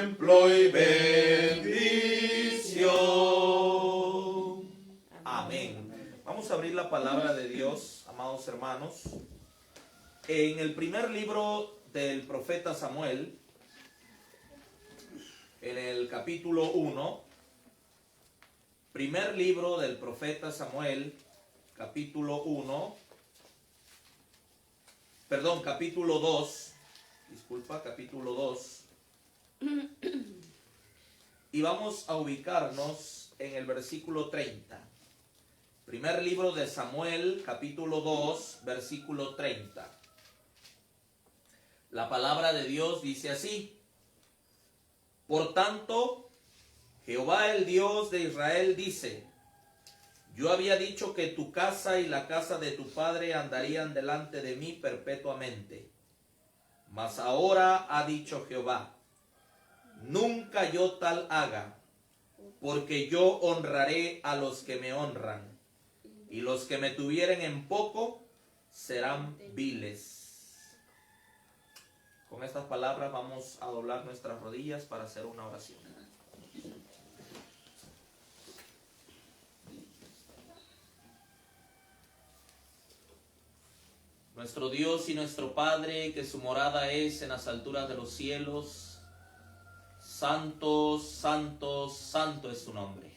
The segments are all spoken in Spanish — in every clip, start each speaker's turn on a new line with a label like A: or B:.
A: templo y bendición.
B: Amén. Vamos a abrir la palabra de Dios, amados hermanos, en el primer libro del profeta Samuel, en el capítulo 1. Primer libro del profeta Samuel, capítulo 1. Perdón, capítulo 2. Disculpa, capítulo 2. Y vamos a ubicarnos en el versículo 30. Primer libro de Samuel, capítulo 2, versículo 30. La palabra de Dios dice así: Por tanto, Jehová el Dios de Israel dice: Yo había dicho que tu casa y la casa de tu padre andarían delante de mí perpetuamente. Mas ahora ha dicho Jehová: Nunca yo tal haga, porque yo honraré a los que me honran, y los que me tuvieren en poco serán viles. Con estas palabras vamos a doblar nuestras rodillas para hacer una oración. Nuestro Dios y nuestro Padre, que su morada es en las alturas de los cielos, santo, santo, santo es su nombre.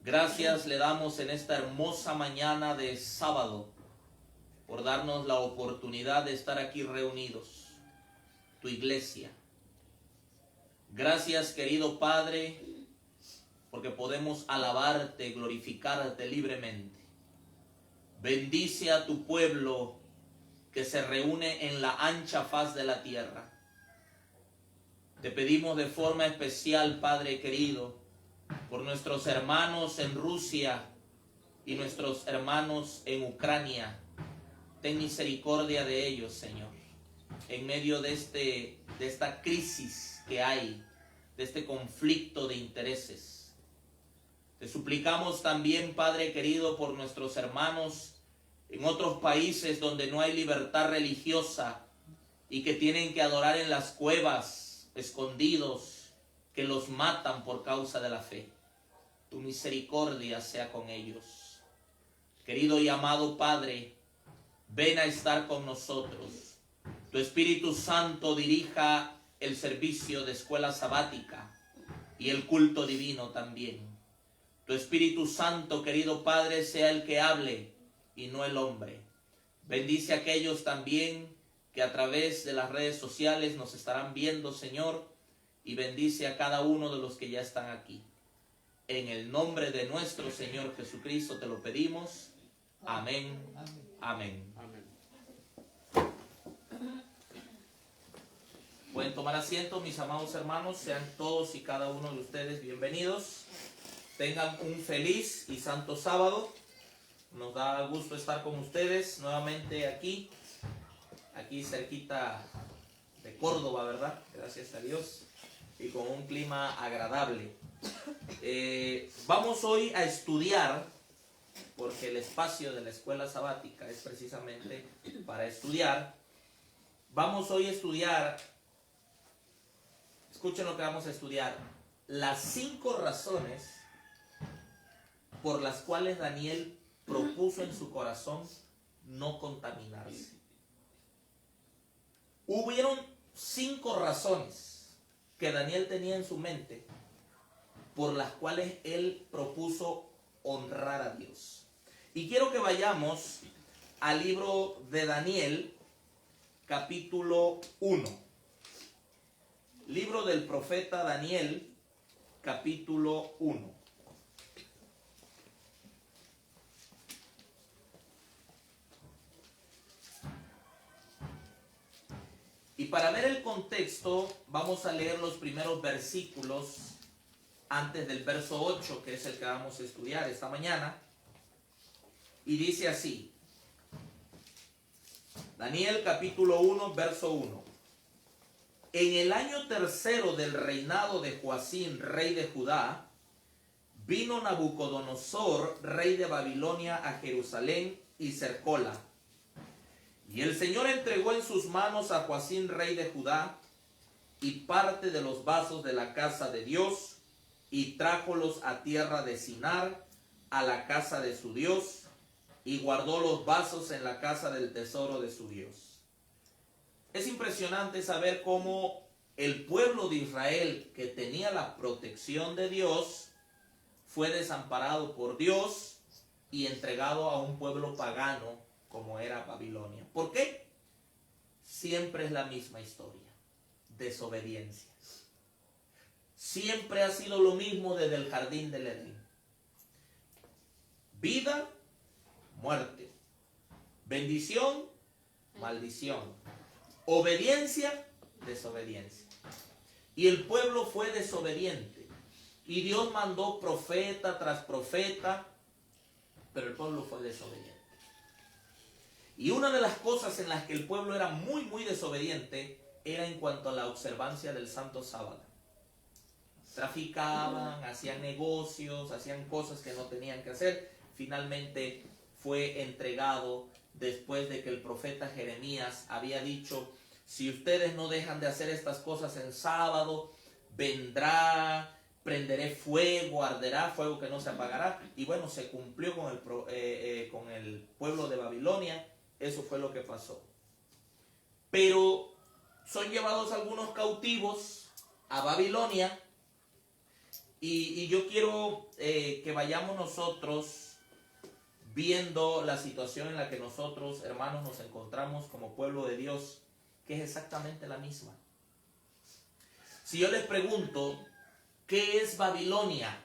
B: Gracias le damos en esta hermosa mañana de sábado por darnos la oportunidad de estar aquí reunidos, tu iglesia. Gracias, querido Padre, porque podemos alabarte, glorificarte libremente. Bendice a tu pueblo que se reúne en la ancha faz de la tierra. Te pedimos de forma especial, Padre querido, por nuestros hermanos en Rusia y nuestros hermanos en Ucrania. Ten misericordia de ellos, Señor, en medio de esta crisis que hay, de este conflicto de intereses. Te suplicamos también, Padre querido, por nuestros hermanos en otros países donde no hay libertad religiosa y que tienen que adorar en las cuevas, escondidos, que los matan por causa de la fe. Tu misericordia sea con ellos. Querido y amado Padre, ven a estar con nosotros. Tu Espíritu Santo dirija el servicio de escuela sabática y el culto divino también. Tu Espíritu Santo, querido Padre, sea el que hable y no el hombre. Bendice a aquellos también que a través de las redes sociales nos estarán viendo, Señor, y bendice a cada uno de los que ya están aquí. En el nombre de nuestro Señor Jesucristo te lo pedimos. Amén. Amén.
A: Amén.
B: Pueden tomar asiento, mis amados hermanos. Sean todos y cada uno de ustedes bienvenidos. Tengan un feliz y santo sábado. Nos da gusto estar con ustedes nuevamente aquí cerquita de Córdoba, ¿verdad? Gracias a Dios. Y con un clima agradable. Vamos hoy a estudiar, porque el espacio de la escuela sabática es precisamente para estudiar. Vamos hoy a estudiar, escuchen lo que vamos a estudiar, las 5 razones por las cuales Daniel propuso en su corazón no contaminarse. Hubieron 5 razones que Daniel tenía en su mente por las cuales él propuso honrar a Dios. Y quiero que vayamos al libro de Daniel, capítulo 1. Libro del profeta Daniel, capítulo 1. Y para ver el contexto, vamos a leer los primeros versículos antes del verso 8, que es el que vamos a estudiar esta mañana. Y dice así: Daniel capítulo 1, verso 1. En el año 3 del reinado de Joacim, rey de Judá, vino Nabucodonosor, rey de Babilonia, a Jerusalén y cercóla. Y el Señor entregó en sus manos a Joacim, rey de Judá, y parte de los vasos de la casa de Dios, y trájolos a tierra de Sinar, a la casa de su Dios, y guardó los vasos en la casa del tesoro de su Dios. Es impresionante saber cómo el pueblo de Israel, que tenía la protección de Dios, fue desamparado por Dios y entregado a un pueblo pagano como era Babilonia. ¿Por qué? Siempre es la misma historia: desobediencia. Siempre ha sido lo mismo desde el jardín del Edén. Vida, muerte. Bendición, maldición. Obediencia, desobediencia. Y el pueblo fue desobediente. Y Dios mandó profeta tras profeta, pero el pueblo fue desobediente. Y una de las cosas en las que el pueblo era muy desobediente era en cuanto a la observancia del santo sábado. Traficaban, hacían negocios, hacían cosas que no tenían que hacer. Finalmente fue entregado después de que el profeta Jeremías había dicho: si ustedes no dejan de hacer estas cosas en sábado, vendrá, prenderé fuego, arderá, fuego que no se apagará. Y bueno, se cumplió con el pueblo de Babilonia. Eso fue lo que pasó. Pero son llevados algunos cautivos a Babilonia. Y yo quiero que vayamos nosotros viendo la situación en la que nosotros, hermanos, nos encontramos como pueblo de Dios, que es exactamente la misma. Si yo les pregunto, ¿qué es Babilonia?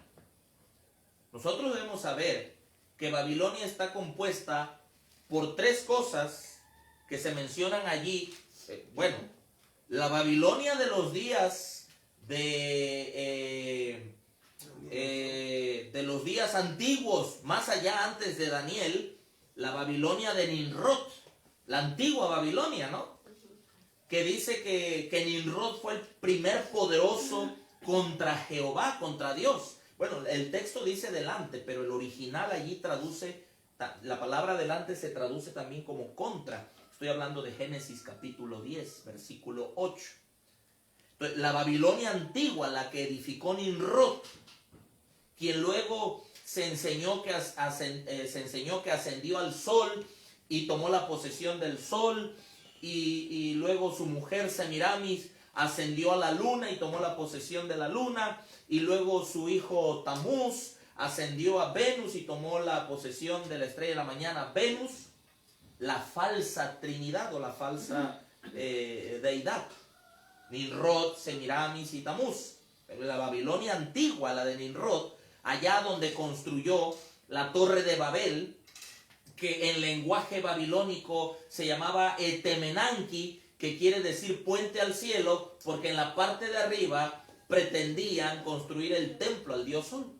B: Nosotros debemos saber que Babilonia está compuesta por tres cosas que se mencionan allí. Bueno, la Babilonia de los días de los días antiguos, más allá antes de Daniel, la Babilonia de Nimrod, la antigua Babilonia, ¿no? Que dice que Nimrod fue el primer poderoso contra Jehová, contra Dios. Bueno, el texto dice delante, pero el original allí traduce, la palabra delante se traduce también como contra. Estoy hablando de Génesis capítulo 10, versículo 8. Entonces, la Babilonia antigua, la que edificó Nimrod, quien luego se enseñó que ascendió al sol y tomó la posesión del sol, y luego su mujer Semiramis ascendió a la luna y tomó la posesión de la luna, y luego su hijo Tamuz ascendió a Venus y tomó la posesión de la estrella de la mañana, Venus, la falsa trinidad o la falsa deidad, Nimrod, Semiramis y Tamuz. Pero la Babilonia antigua, la de Nimrod, allá donde construyó la torre de Babel, que en lenguaje babilónico se llamaba Etemenanki, que quiere decir puente al cielo, porque en la parte de arriba pretendían construir el templo al dios Sol.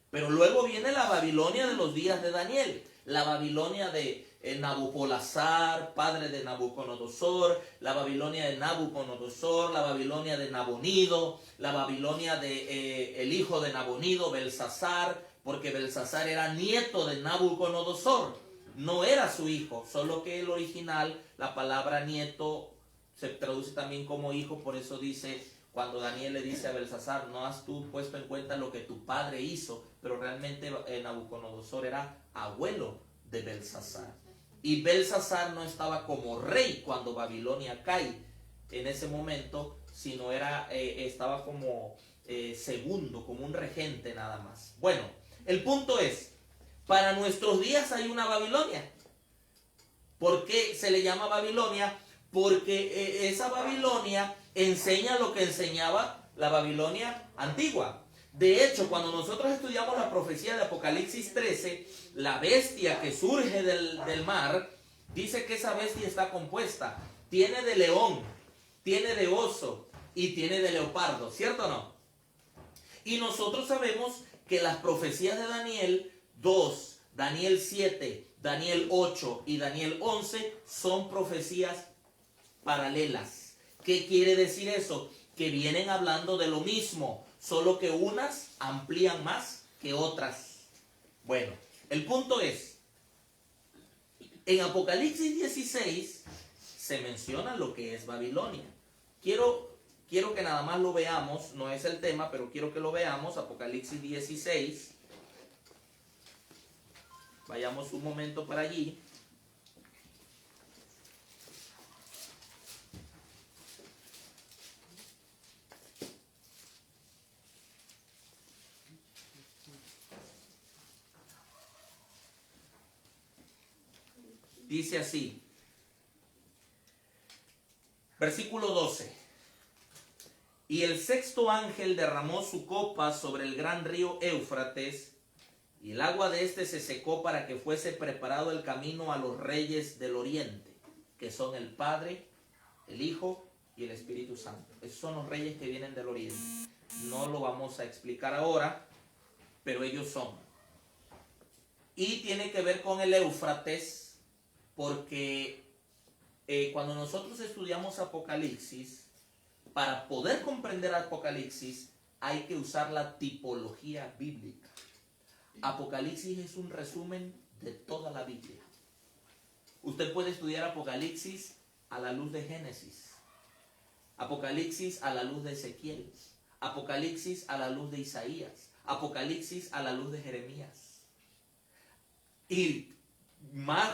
B: Pero luego viene la Babilonia de los días de Daniel, la Babilonia de Nabopolassar, padre de Nabucodonosor, la Babilonia de Nabucodonosor, la Babilonia de Nabonido, la Babilonia de el hijo de Nabonido, Belsasar, porque Belsasar era nieto de Nabucodonosor, no era su hijo, solo que el original, la palabra nieto se traduce también como hijo. Por eso dice, cuando Daniel le dice a Belsasar: no has tú puesto en cuenta lo que tu padre hizo, pero realmente Nabucodonosor era abuelo de Belsasar. Y Belsasar no estaba como rey cuando Babilonia cae en ese momento, sino estaba como segundo, como un regente nada más. Bueno, el punto es, para nuestros días hay una Babilonia. ¿Por qué se le llama Babilonia? Porque esa Babilonia enseña lo que enseñaba la Babilonia antigua. De hecho, cuando nosotros estudiamos la profecía de Apocalipsis 13, la bestia que surge del mar, dice que esa bestia está compuesta. Tiene de león, tiene de oso y tiene de leopardo, ¿cierto o no? Y nosotros sabemos que las profecías de Daniel 2, Daniel 7, Daniel 8 y Daniel 11 son profecías paralelas. ¿Qué quiere decir eso? Que vienen hablando de lo mismo, solo que unas amplían más que otras. Bueno, el punto es, en Apocalipsis 16 se menciona lo que es Babilonia. Quiero quiero que nada más lo veamos, no es el tema, pero quiero que lo veamos, Apocalipsis 16. Vayamos un momento para allí. Dice así, versículo 12. Y el sexto ángel derramó su copa sobre el gran río Éufrates, y el agua de éste se secó para que fuese preparado el camino a los reyes del oriente, que son el Padre, el Hijo y el Espíritu Santo. Esos son los reyes que vienen del oriente. No lo vamos a explicar ahora, pero ellos son. Y tiene que ver con el Éufrates, porque cuando nosotros estudiamos Apocalipsis, para poder comprender Apocalipsis, hay que usar la tipología bíblica. Apocalipsis es un resumen de toda la Biblia. Usted puede estudiar Apocalipsis a la luz de Génesis, Apocalipsis a la luz de Ezequiel, Apocalipsis a la luz de Isaías, Apocalipsis a la luz de Jeremías. Y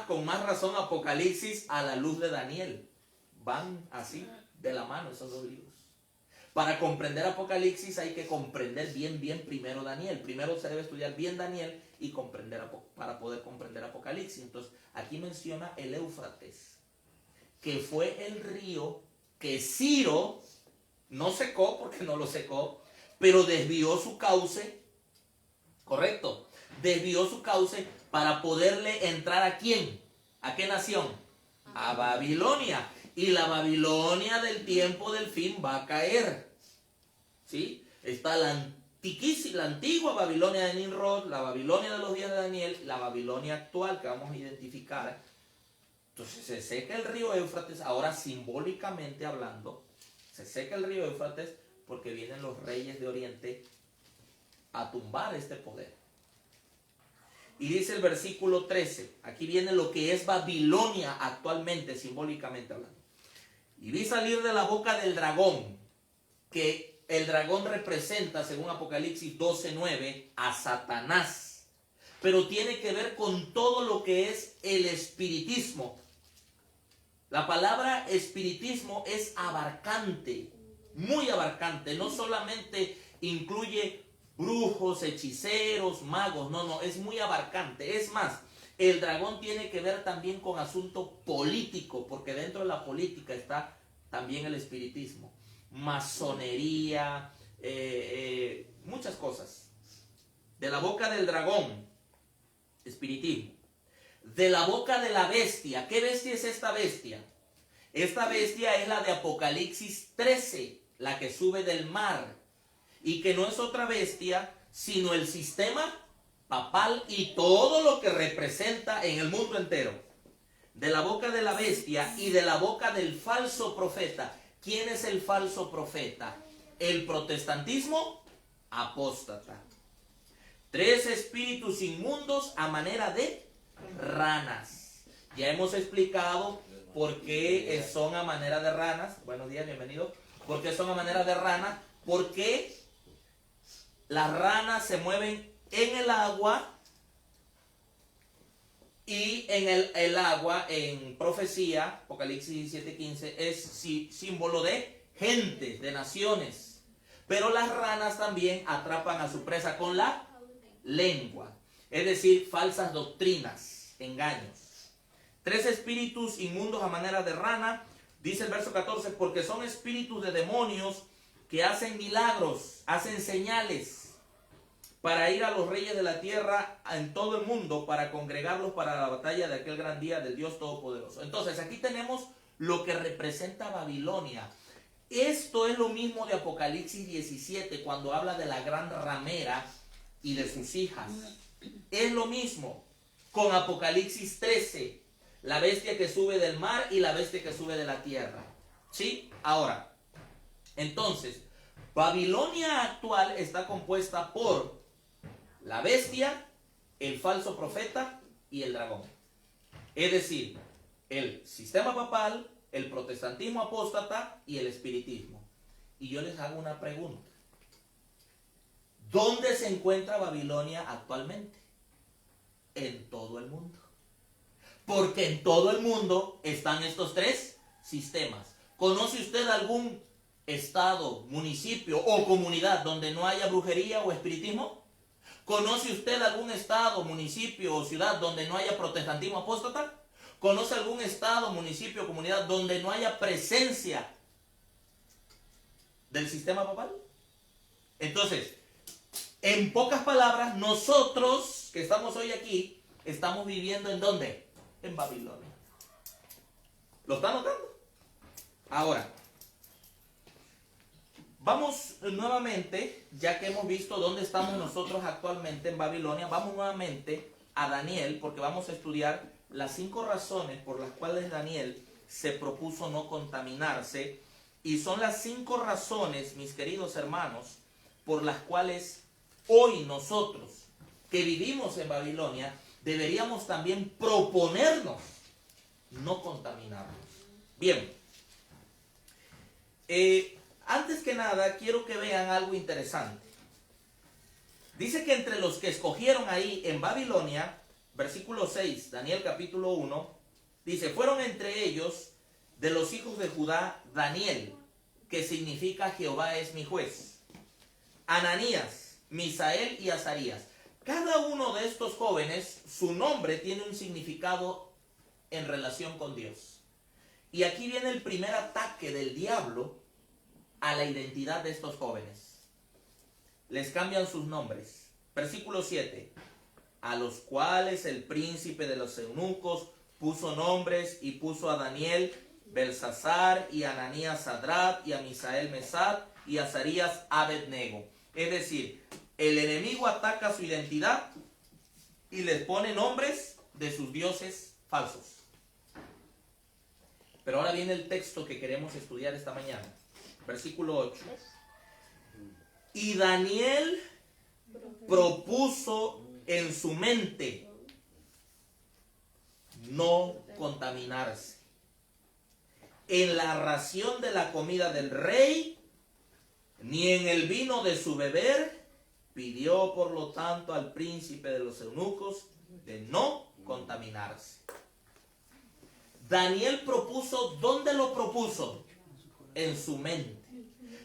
B: con más razón Apocalipsis a la luz de Daniel. Van así de la mano esos dos libros. Para comprender Apocalipsis hay que comprender bien primero Daniel. Primero se debe estudiar bien Daniel y para poder comprender Apocalipsis. Entonces aquí menciona el Éufrates, que fue el río que Ciro no secó, porque no lo secó, pero desvió su cauce, correcto, desvió su cauce para poderle entrar ¿a quién? ¿A qué nación? A Babilonia. Y la Babilonia del tiempo del fin va a caer. ¿Sí? Está la antigua Babilonia de Nimrod, la Babilonia de los días de Daniel, la Babilonia actual que vamos a identificar. Entonces se seca el río Éufrates, ahora simbólicamente hablando, se seca el río Éufrates porque vienen los reyes de Oriente a tumbar este poder. Y dice el versículo 13, aquí viene lo que es Babilonia actualmente, simbólicamente hablando. Y vi salir de la boca del dragón, que el dragón representa, según Apocalipsis 12:9, a Satanás. Pero tiene que ver con todo lo que es el espiritismo. La palabra espiritismo es abarcante, muy abarcante. No solamente incluye brujos, hechiceros, magos, no, es muy abarcante. Es más, el dragón tiene que ver también con asunto político, porque dentro de la política está también el espiritismo, masonería, muchas cosas. De la boca del dragón, espiritismo. De la boca de la bestia. ¿Qué bestia es esta bestia? Esta bestia es la de Apocalipsis 13, la que sube del mar, y que no es otra bestia sino el sistema papal y todo lo que representa en el mundo entero. De la boca de la bestia y de la boca del falso profeta. ¿Quién es el falso profeta? El protestantismo apóstata. 3 espíritus inmundos a manera de ranas. Ya hemos explicado por qué son a manera de ranas. Buenos días, bienvenido. ¿Por qué son a manera de ranas? Porque las ranas se mueven en el agua, y en el agua, en profecía, Apocalipsis 17:15, es símbolo de gentes, de naciones. Pero las ranas también atrapan a su presa con la lengua, es decir, falsas doctrinas, engaños. 3 espíritus inmundos a manera de rana, dice el verso 14, porque son espíritus de demonios que hacen milagros, hacen señales, para ir a los reyes de la tierra en todo el mundo, para congregarlos para la batalla de aquel gran día del Dios Todopoderoso. Entonces aquí tenemos lo que representa Babilonia. Esto es lo mismo de Apocalipsis 17, cuando habla de la gran ramera y de sus hijas. Es lo mismo con Apocalipsis 13, la bestia que sube del mar y la bestia que sube de la tierra. ¿Sí? Ahora, entonces, Babilonia actual está compuesta por la bestia, el falso profeta y el dragón. Es decir, el sistema papal, el protestantismo apóstata y el espiritismo. Y yo les hago una pregunta. ¿Dónde se encuentra Babilonia actualmente? En todo el mundo. Porque en todo el mundo están estos tres sistemas. ¿Conoce usted algún estado, municipio o comunidad donde no haya brujería o espiritismo? ¿Conoce usted algún estado, municipio o ciudad donde no haya protestantismo apóstata? ¿Conoce algún estado, municipio o comunidad donde no haya presencia del sistema papal? Entonces, en pocas palabras, nosotros que estamos hoy aquí, estamos viviendo ¿en dónde? En Babilonia. ¿Lo está notando? Ahora, vamos nuevamente, ya que hemos visto dónde estamos nosotros actualmente en Babilonia, vamos nuevamente a Daniel, porque vamos a estudiar las 5 razones por las cuales Daniel se propuso no contaminarse, y son las 5 razones, mis queridos hermanos, por las cuales hoy nosotros, que vivimos en Babilonia, deberíamos también proponernos no contaminarnos. Bien, antes que nada, quiero que vean algo interesante. Dice que entre los que escogieron ahí en Babilonia, versículo 6, Daniel capítulo 1, dice, fueron entre ellos de los hijos de Judá Daniel, que significa Jehová es mi juez, Ananías, Misael y Azarías. Cada uno de estos jóvenes, su nombre tiene un significado en relación con Dios. Y aquí viene el primer ataque del diablo a la identidad de estos jóvenes. Les cambian sus nombres. Versículo 7. A los cuales el príncipe de los eunucos puso nombres y puso a Daniel, Belsasar, y a Ananías Sadrat, y a Misael Mesad, y a Azarías Abednego. Es decir, el enemigo ataca su identidad y les pone nombres de sus dioses falsos. Pero ahora viene el texto que queremos estudiar esta mañana. Versículo 8. Y Daniel propuso en su mente no contaminarse en la ración de la comida del rey, ni en el vino de su beber. Pidió, por lo tanto, al príncipe de los eunucos de no contaminarse. Daniel propuso, ¿dónde lo propuso? En su mente.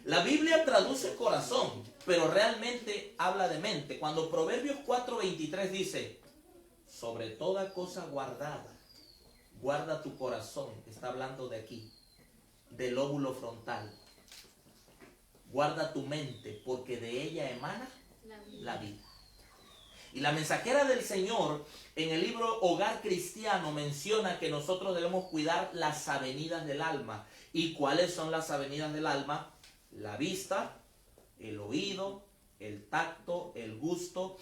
B: La Biblia traduce corazón, pero realmente habla de mente. Cuando Proverbios 4:23 dice, sobre toda cosa guardada, guarda tu corazón, está hablando de aquí, del lóbulo frontal. Guarda tu mente, porque de ella emana la vida. Y la mensajera del Señor en el libro Hogar Cristiano menciona que nosotros debemos cuidar las avenidas del alma. ¿Y cuáles son las avenidas del alma? La vista, el oído, el tacto, el gusto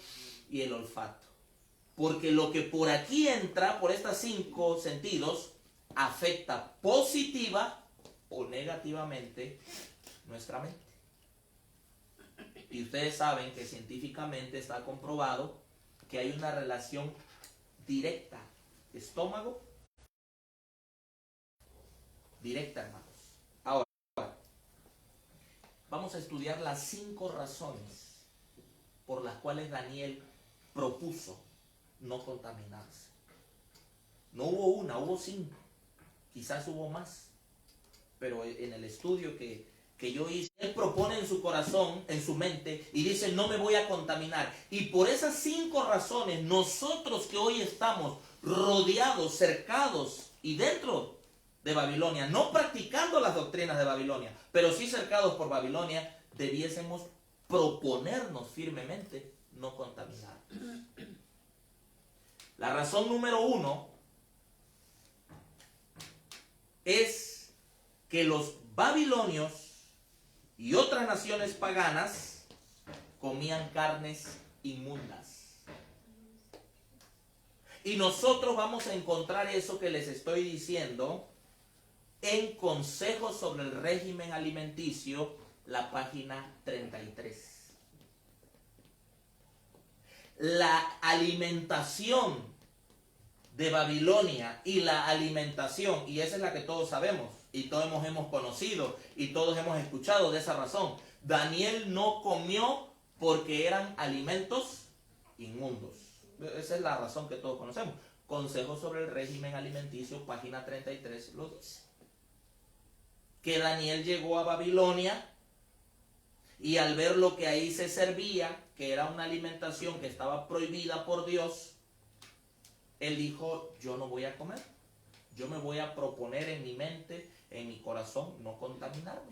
B: y el olfato. Porque lo que por aquí entra, por estos 5 sentidos, afecta positiva o negativamente nuestra mente. Y ustedes saben que científicamente está comprobado que hay una relación directa, estómago, directa, hermanos. Ahora, vamos a estudiar las 5 razones por las cuales Daniel propuso no contaminarse. No hubo una, hubo 5. Quizás hubo más. Pero en el estudio que yo hice, él propone en su corazón, en su mente, y dice, no me voy a contaminar. Y por esas 5 razones, nosotros que hoy estamos rodeados, cercados y dentro de Babilonia, no practicando las doctrinas de Babilonia, pero sí cercados por Babilonia, debiésemos proponernos firmemente no contaminar. La razón número 1 es que los babilonios y otras naciones paganas comían carnes inmundas. Y nosotros vamos a encontrar eso que les estoy diciendo en Consejos sobre el régimen alimenticio, la página 33. La alimentación de Babilonia y la alimentación, y esa es la que todos sabemos, y todos hemos conocido y todos hemos escuchado de esa razón. Daniel no comió porque eran alimentos inmundos. Esa es la razón que todos conocemos. Consejo sobre el régimen alimenticio, página 33, lo dice. Que Daniel llegó a Babilonia y al ver lo que ahí se servía, que era una alimentación que estaba prohibida por Dios, él dijo, yo no voy a comer. Yo me voy a proponer en mi mente, en mi corazón, no contaminarme.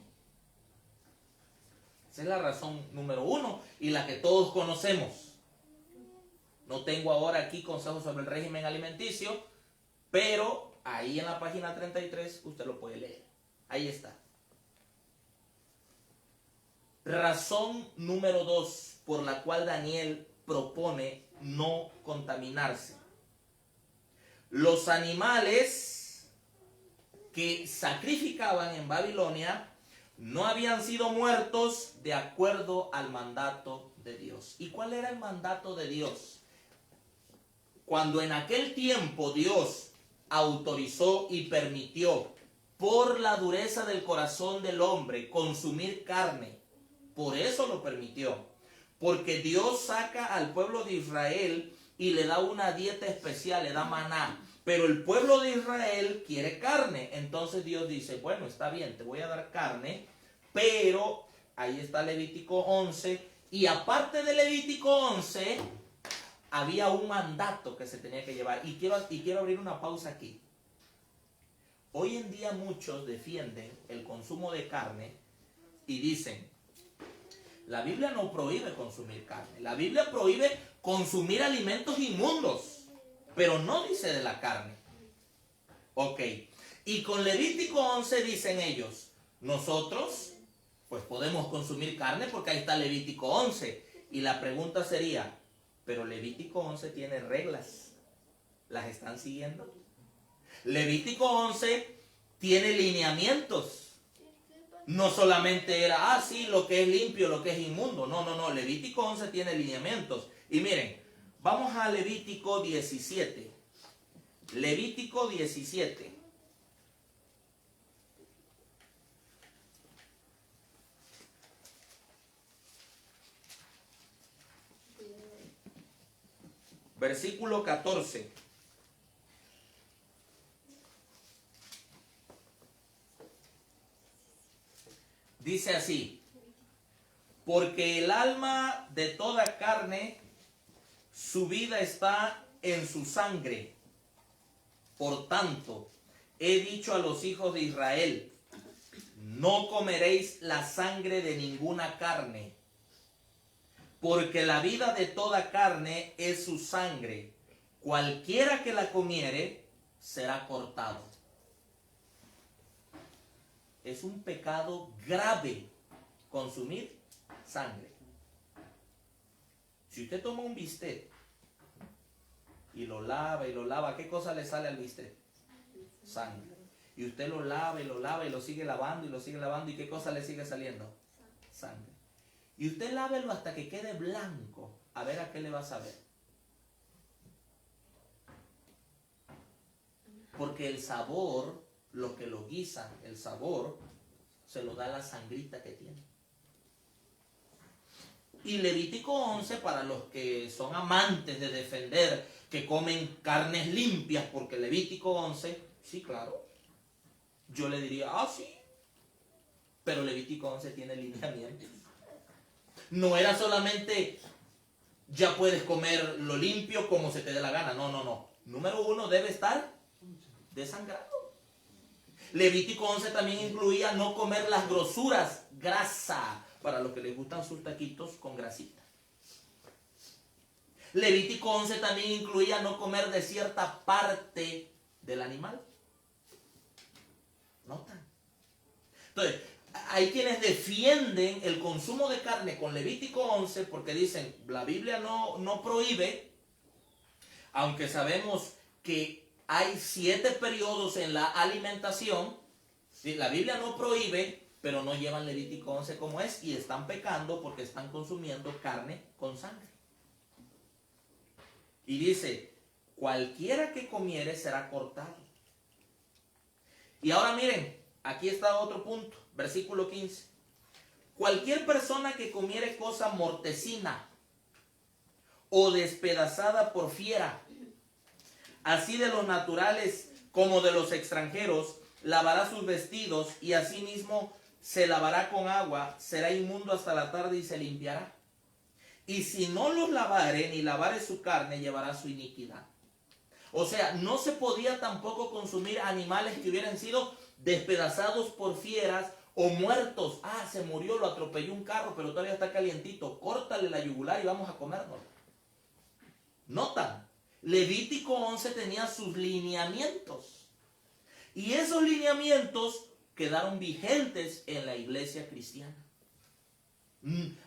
B: Esa es la razón número uno y la que todos conocemos. No tengo ahora aquí consejos sobre el régimen alimenticio, pero ahí en la página 33 usted lo puede leer. Ahí está. Razón número 2 por la cual Daniel propone no contaminarse. Los animales que sacrificaban en Babilonia no habían sido muertos de acuerdo al mandato de Dios. ¿Y cuál era el mandato de Dios? Cuando en aquel tiempo Dios autorizó y permitió por la dureza del corazón del hombre consumir carne, por eso lo permitió, porque Dios saca al pueblo de Israel y le da una dieta especial, le da maná, pero el pueblo de Israel quiere carne, entonces Dios dice, bueno, está bien, te voy a dar carne, pero ahí está Levítico 11, y aparte de Levítico 11, había un mandato que se tenía que llevar, y quiero abrir una pausa aquí. Hoy en día muchos defienden el consumo de carne y dicen, la Biblia no prohíbe consumir carne, la Biblia prohíbe consumir alimentos inmundos, pero no dice de la carne. Ok, y con Levítico 11 dicen ellos, nosotros pues podemos consumir carne porque ahí está Levítico 11. Y la pregunta sería, pero Levítico 11 tiene reglas, ¿las están siguiendo? Levítico 11 tiene lineamientos. No solamente era, sí, lo que es limpio, lo que es inmundo. No. Levítico 11 tiene lineamientos. Y miren, vamos a Levítico 17. Levítico 17. Versículo 14. Dice así, porque el alma de toda carne, su vida está en su sangre. Por tanto, he dicho a los hijos de Israel, no comeréis la sangre de ninguna carne, porque la vida de toda carne es su sangre. Cualquiera que la comiere, será cortado. Es un pecado grave consumir sangre. Si usted toma un bistec y lo lava, ¿qué cosa le sale al bistec? Sangre. Y usted lo lava y lo sigue lavando ¿y qué cosa le sigue saliendo? Sangre. Y usted lávelo hasta que quede blanco, a ver a qué le va a saber. Porque el sabor, lo que lo guisan, el sabor, se lo da la sangrita que tiene. Y Levítico 11, para los que son amantes de defender que comen carnes limpias, porque Levítico 11, sí, claro, yo le diría, sí, pero Levítico 11 tiene lineamientos. No era solamente, ya puedes comer lo limpio como se te dé la gana, no. Número 1, debe estar desangrado. Levítico 11 también incluía no comer las grosuras, grasa, para los que les gustan sus taquitos con grasita. Levítico 11 también incluía no comer de cierta parte del animal. ¿Notan? Entonces, hay quienes defienden el consumo de carne con Levítico 11 porque dicen, la Biblia no prohíbe, aunque sabemos que hay 7 periodos en la alimentación. ¿Sí? La Biblia no prohíbe, pero no llevan Levítico 11 como es y están pecando porque están consumiendo carne con sangre. Y dice, cualquiera que comiere será cortado. Y ahora miren, aquí está otro punto, versículo 15. Cualquier persona que comiere cosa mortecina o despedazada por fiera, así de los naturales como de los extranjeros, lavará sus vestidos y asimismo se lavará con agua, será inmundo hasta la tarde y se limpiará. Y si no los lavare ni lavare su carne, llevará su iniquidad. O sea, no se podía tampoco consumir animales que hubieran sido despedazados por fieras o muertos. Ah, se murió, lo atropelló un carro, pero todavía está calientito. Córtale la yugular y vamos a comérnoslo. Notan, Levítico 11 tenía sus lineamientos. Y esos lineamientos quedaron vigentes en la iglesia cristiana.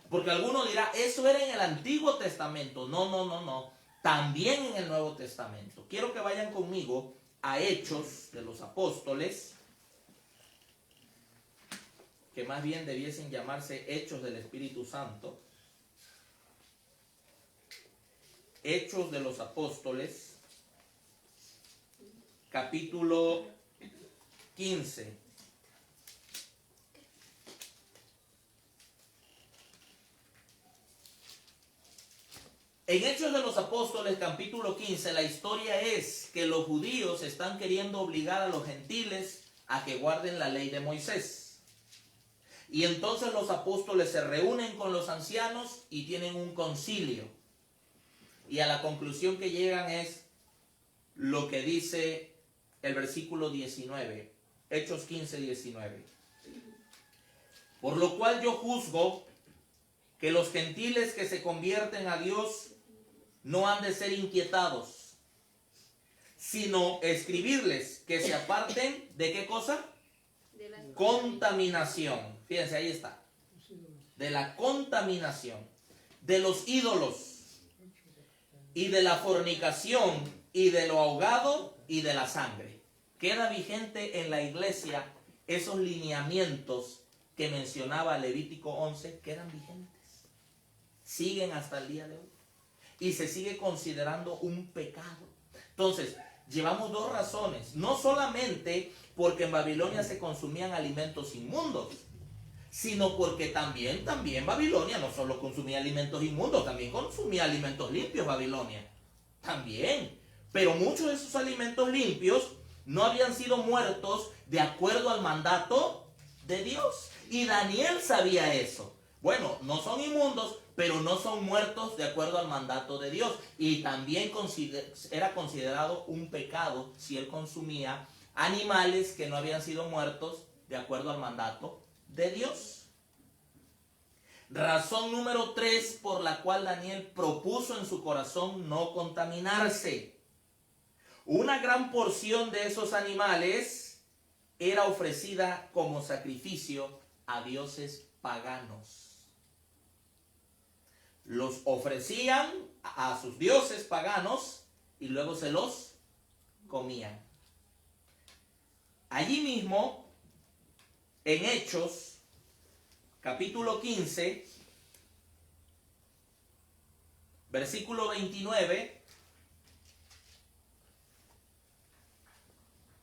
B: Porque alguno dirá, eso era en el Antiguo Testamento. No. También en el Nuevo Testamento. Quiero que vayan conmigo a Hechos de los Apóstoles, que más bien debiesen llamarse Hechos del Espíritu Santo. Hechos de los Apóstoles, capítulo 15. En Hechos de los Apóstoles, capítulo 15, la historia es que los judíos están queriendo obligar a los gentiles a que guarden la ley de Moisés. Y entonces los apóstoles se reúnen con los ancianos y tienen un concilio. Y a la conclusión que llegan es lo que dice el versículo 19, Hechos 15, 19. Por lo cual yo juzgo que los gentiles que se convierten a Dios no han de ser inquietados, sino escribirles que se aparten de ¿qué cosa?
C: De la
B: Contaminación. Fíjense, ahí está. De la contaminación, de los ídolos, y de la fornicación, y de lo ahogado, y de la sangre. Queda vigente en la iglesia esos lineamientos que mencionaba Levítico 11, quedan vigentes. Siguen hasta el día de hoy. Y se sigue considerando un pecado. Entonces, llevamos dos razones. No solamente porque en Babilonia se consumían alimentos inmundos, sino porque también Babilonia no solo consumía alimentos inmundos, también consumía alimentos limpios Babilonia. También. Pero muchos de esos alimentos limpios no habían sido muertos de acuerdo al mandato de Dios. Y Daniel sabía eso. Bueno, no son inmundos, pero no son muertos de acuerdo al mandato de Dios. Y también era considerado un pecado si él consumía animales que no habían sido muertos de acuerdo al mandato de Dios. Razón número 3 por la cual Daniel propuso en su corazón no contaminarse. Una gran porción de esos animales era ofrecida como sacrificio a dioses paganos. Los ofrecían a sus dioses paganos y luego se los comían. Allí mismo, en Hechos, capítulo 15, versículo 29,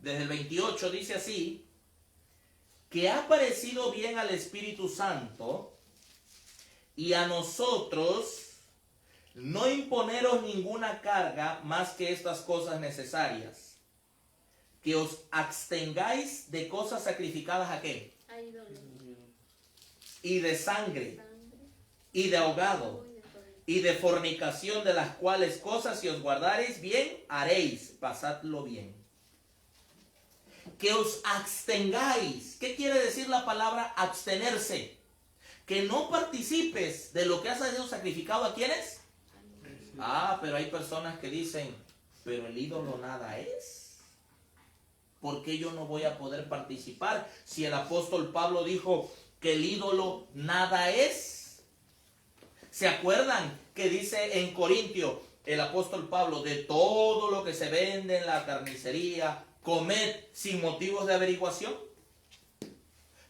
B: desde el 28 dice así, que ha parecido bien al Espíritu Santo y a nosotros no imponeros ninguna carga más que estas cosas necesarias, que os abstengáis de cosas sacrificadas ¿a qué?
C: a ídolos,
B: Y de sangre,
C: sangre,
B: y de ahogado,
C: y de fornicación.
B: y de fornicación, de las cuales cosas si os guardareis bien, haréis, pasadlo bien. Que os abstengáis. ¿Qué quiere decir la palabra abstenerse? Que no participes de lo que has sido sacrificado a quiénes. Ah, pero hay personas que dicen, pero el ídolo nada es. ¿Por qué yo no voy a poder participar si el apóstol Pablo dijo que el ídolo nada es? ¿Se acuerdan que dice en Corintio el apóstol Pablo, de todo lo que se vende en la carnicería, comed sin motivos de averiguación?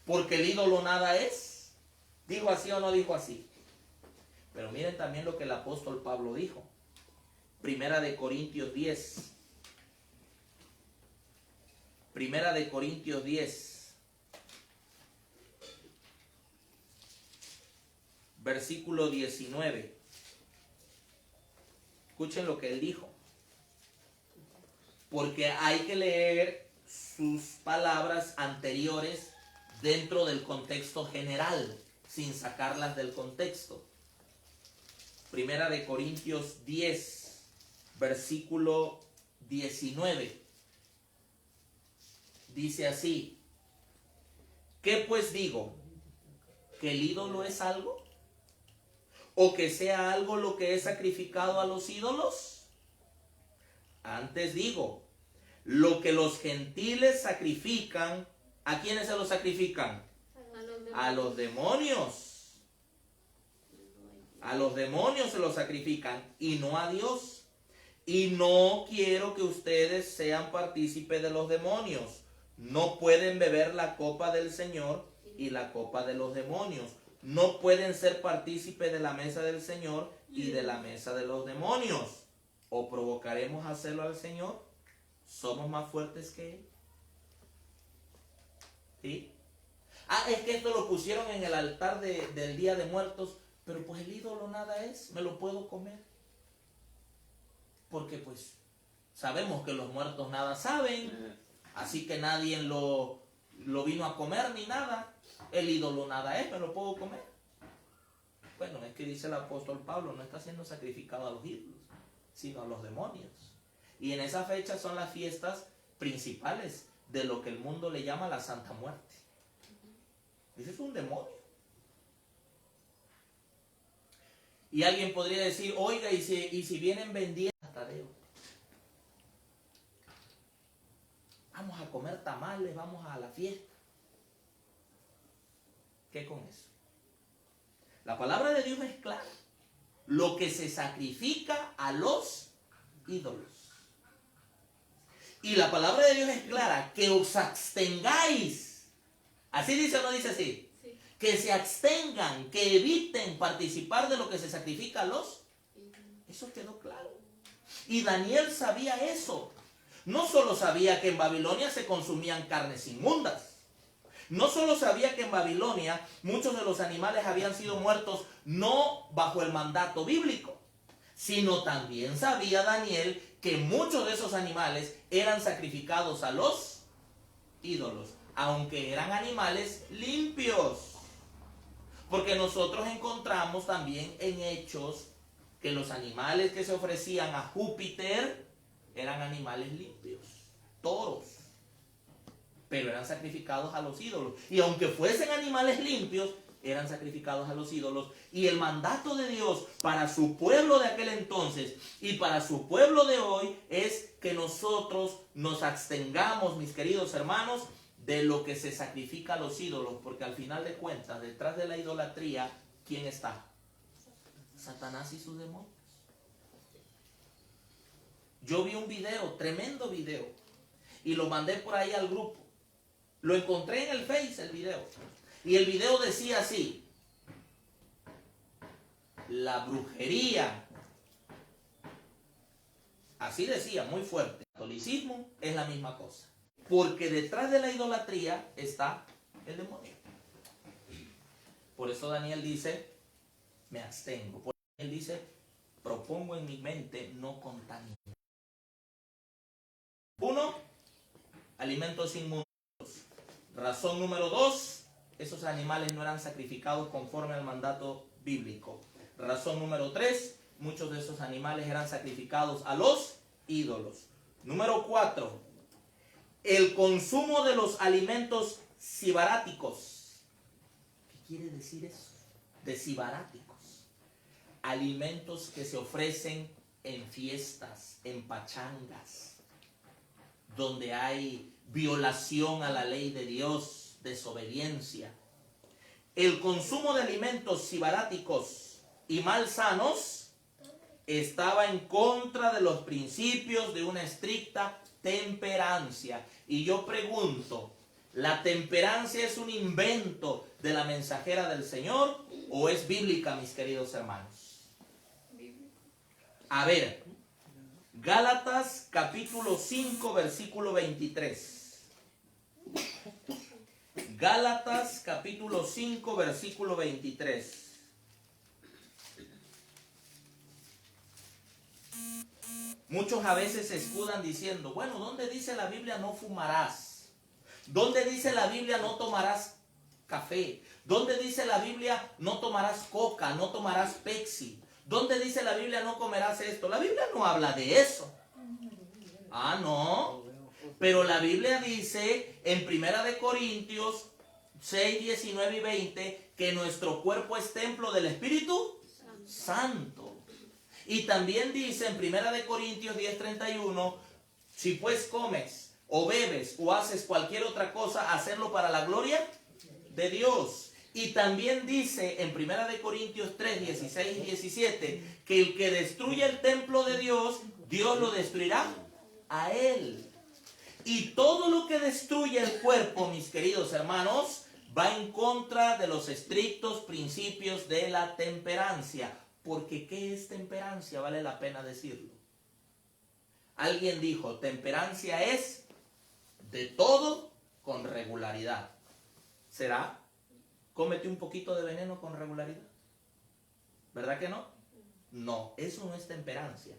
B: Porque el ídolo nada es. ¿Dijo así o no dijo así? Pero miren también lo que el apóstol Pablo dijo. Primera de Corintios 10. Primera de Corintios 10. versículo 19. Escuchen lo que él dijo. Porque hay que leer sus palabras anteriores dentro del contexto general, sin sacarlas del contexto. Primera de Corintios 10, versículo 19. Dice así: ¿qué pues digo? ¿Que el ídolo es algo? ¿O que sea algo lo que es sacrificado a los ídolos? Antes digo, lo que los gentiles sacrifican, ¿a quiénes se lo sacrifican? A los demonios. A los demonios se lo sacrifican y no a Dios. Y no quiero que ustedes sean partícipes de los demonios. No pueden beber la copa del Señor y la copa de los demonios. No pueden ser partícipes de la mesa del Señor y de la mesa de los demonios. ¿O provocaremos a hacerlo al Señor? ¿Somos más fuertes que Él? ¿Sí? Es que esto lo pusieron en el altar del Día de Muertos, pero pues el ídolo nada es, me lo puedo comer. Porque pues sabemos que los muertos nada saben, así que nadie lo vino a comer ni nada. El ídolo nada es, me lo puedo comer. Bueno, es que dice el apóstol Pablo, no está siendo sacrificado a los ídolos, sino a los demonios. Y en esa fecha son las fiestas principales de lo que el mundo le llama la Santa Muerte. Ese es un demonio. Y alguien podría decir, oiga, y si vienen vendiendo a Tadeo, vamos a comer tamales, vamos a la fiesta. ¿Qué con eso? La palabra de Dios es clara. Lo que se sacrifica a los ídolos. Y la palabra de Dios es clara, que os abstengáis. ¿Así dice o no dice así?
C: Sí.
B: Que se abstengan, que eviten participar de lo que se sacrifica a los. Eso quedó claro. Y Daniel sabía eso. No solo sabía que en Babilonia se consumían carnes inmundas. No solo sabía que en Babilonia muchos de los animales habían sido muertos no bajo el mandato bíblico, sino también sabía Daniel que muchos de esos animales eran sacrificados a los ídolos, aunque eran animales limpios. Porque nosotros encontramos también en Hechos que los animales que se ofrecían a Júpiter eran animales limpios, toros, pero eran sacrificados a los ídolos. Y aunque fuesen animales limpios, eran sacrificados a los ídolos. Y el mandato de Dios para su pueblo de aquel entonces y para su pueblo de hoy es que nosotros nos abstengamos, mis queridos hermanos, de lo que se sacrifica a los ídolos, porque al final de cuentas, detrás de la idolatría, ¿quién está? Satanás y sus demonios. Yo vi un video, tremendo video, y lo mandé por ahí al grupo. Lo encontré en el Face, el video. Y el video decía así: la brujería, así decía, muy fuerte. El catolicismo es la misma cosa. Porque detrás de la idolatría está el demonio. Por eso Daniel dice, me abstengo. Por eso Daniel dice, propongo en mi mente no contaminar. 1, alimentos inmundos. Razón número 2, esos animales no eran sacrificados conforme al mandato bíblico. Razón número 3, muchos de esos animales eran sacrificados a los ídolos. Número 4, el consumo de los alimentos sibaráticos. ¿Qué quiere decir eso? De sibaráticos. Alimentos que se ofrecen en fiestas, en pachangas, donde hay violación a la ley de Dios, desobediencia. El consumo de alimentos sibaráticos y malsanos estaba en contra de los principios de una estricta temperancia. Y yo pregunto, ¿la temperancia es un invento de la mensajera del Señor o es bíblica, mis queridos hermanos? A ver, Gálatas capítulo 5 versículo 23. Gálatas capítulo 5 versículo 23. Muchos a veces se escudan diciendo, bueno, ¿dónde dice la Biblia no fumarás? ¿Dónde dice la Biblia no tomarás café? ¿Dónde dice la Biblia no tomarás coca, no tomarás Pepsi? ¿Dónde dice la Biblia no comerás esto? La Biblia no habla de eso. Ah, no. Pero la Biblia dice en 1 Corintios 6, 19 y 20 que nuestro cuerpo es templo del Espíritu Santo. Y también dice en 1 Corintios 10, 31, si pues comes o bebes o haces cualquier otra cosa, hacerlo para la gloria de Dios. Y también dice en 1 Corintios 3, 16 y 17 que el que destruye el templo de Dios, Dios lo destruirá a él. Y todo lo que destruye el cuerpo, mis queridos hermanos, va en contra de los estrictos principios de la temperancia. Porque ¿qué es temperancia? Vale la pena decirlo. Alguien dijo, temperancia es de todo con regularidad. ¿Será? Cómete un poquito de veneno con regularidad. ¿Verdad que no? No, eso no es temperancia.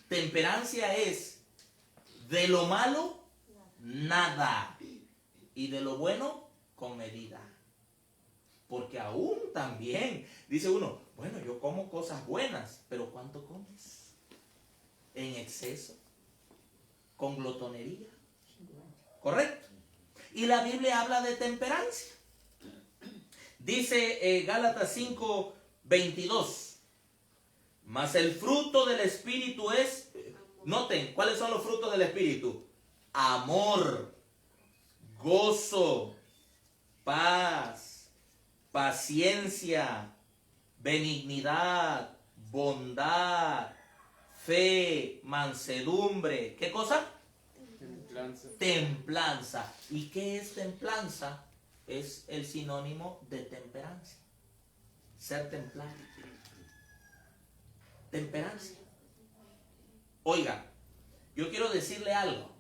B: Temperancia es de lo malo, nada. Y de lo bueno, con medida. Porque aún también, dice uno, bueno, yo como cosas buenas, pero ¿cuánto comes? En exceso, con glotonería. ¿Correcto? Y la Biblia habla de temperancia. Dice Gálatas 5, 22. Mas el fruto del Espíritu es, noten, ¿cuáles son los frutos del Espíritu? Amor, gozo, paz, paciencia, benignidad, bondad, fe, mansedumbre. ¿Qué cosa?
A: Templanza.
B: Templanza. ¿Y qué es templanza? Es el sinónimo de temperancia. Ser templado. Temperancia. Oiga, yo quiero decirle algo.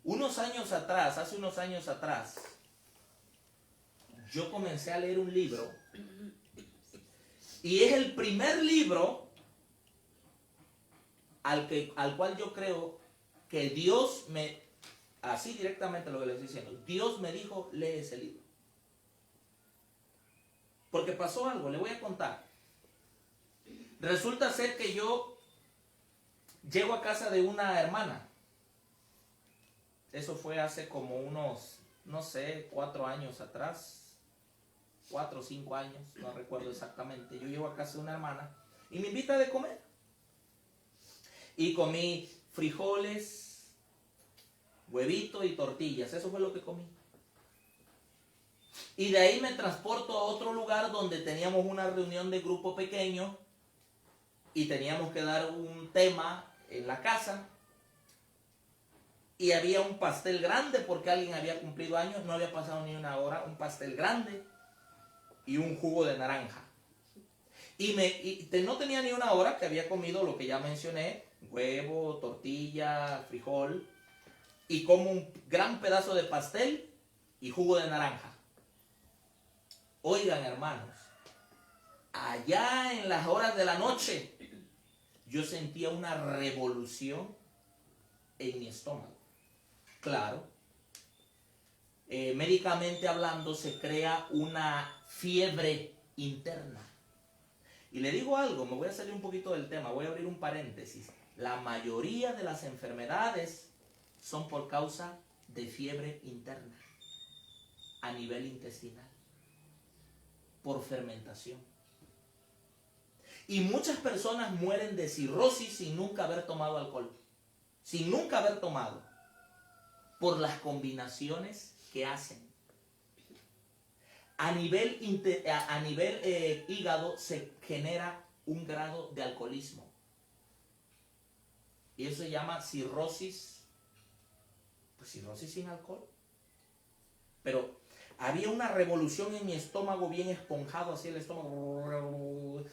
B: Hace unos años atrás, yo comencé a leer un libro y es el primer libro al cual yo creo que Dios me, así directamente lo que le estoy diciendo, Dios me dijo, lee ese libro. Porque pasó algo, le voy a contar. Resulta ser que yo llego a casa de una hermana. Eso fue hace como unos, no sé, 4 años atrás. 4 o 5 años, no recuerdo exactamente. Yo llego a casa de una hermana y me invita a comer. Y comí frijoles, huevito y tortillas. Eso fue lo que comí. Y de ahí me transporto a otro lugar donde teníamos una reunión de grupo pequeño y teníamos que dar un tema en la casa. Y había un pastel grande porque alguien había cumplido años, no había pasado ni una hora, un pastel grande y un jugo de naranja. No tenía ni una hora que había comido lo que ya mencioné, huevo, tortilla, frijol, y como un gran pedazo de pastel y jugo de naranja. Oigan, hermanos, allá en las horas de la noche, yo sentía una revolución en mi estómago. Claro, médicamente hablando, se crea una fiebre interna. Y le digo algo, me voy a salir un poquito del tema, voy a abrir un paréntesis. La mayoría de las enfermedades son por causa de fiebre interna, a nivel intestinal, por fermentación. Y muchas personas mueren de cirrosis sin nunca haber tomado alcohol, sin nunca haber tomado, por las combinaciones que hacen. A nivel hígado se genera un grado de alcoholismo. Y eso se llama cirrosis. Pues cirrosis sin alcohol. Pero había una revolución en mi estómago, bien esponjado, así el estómago.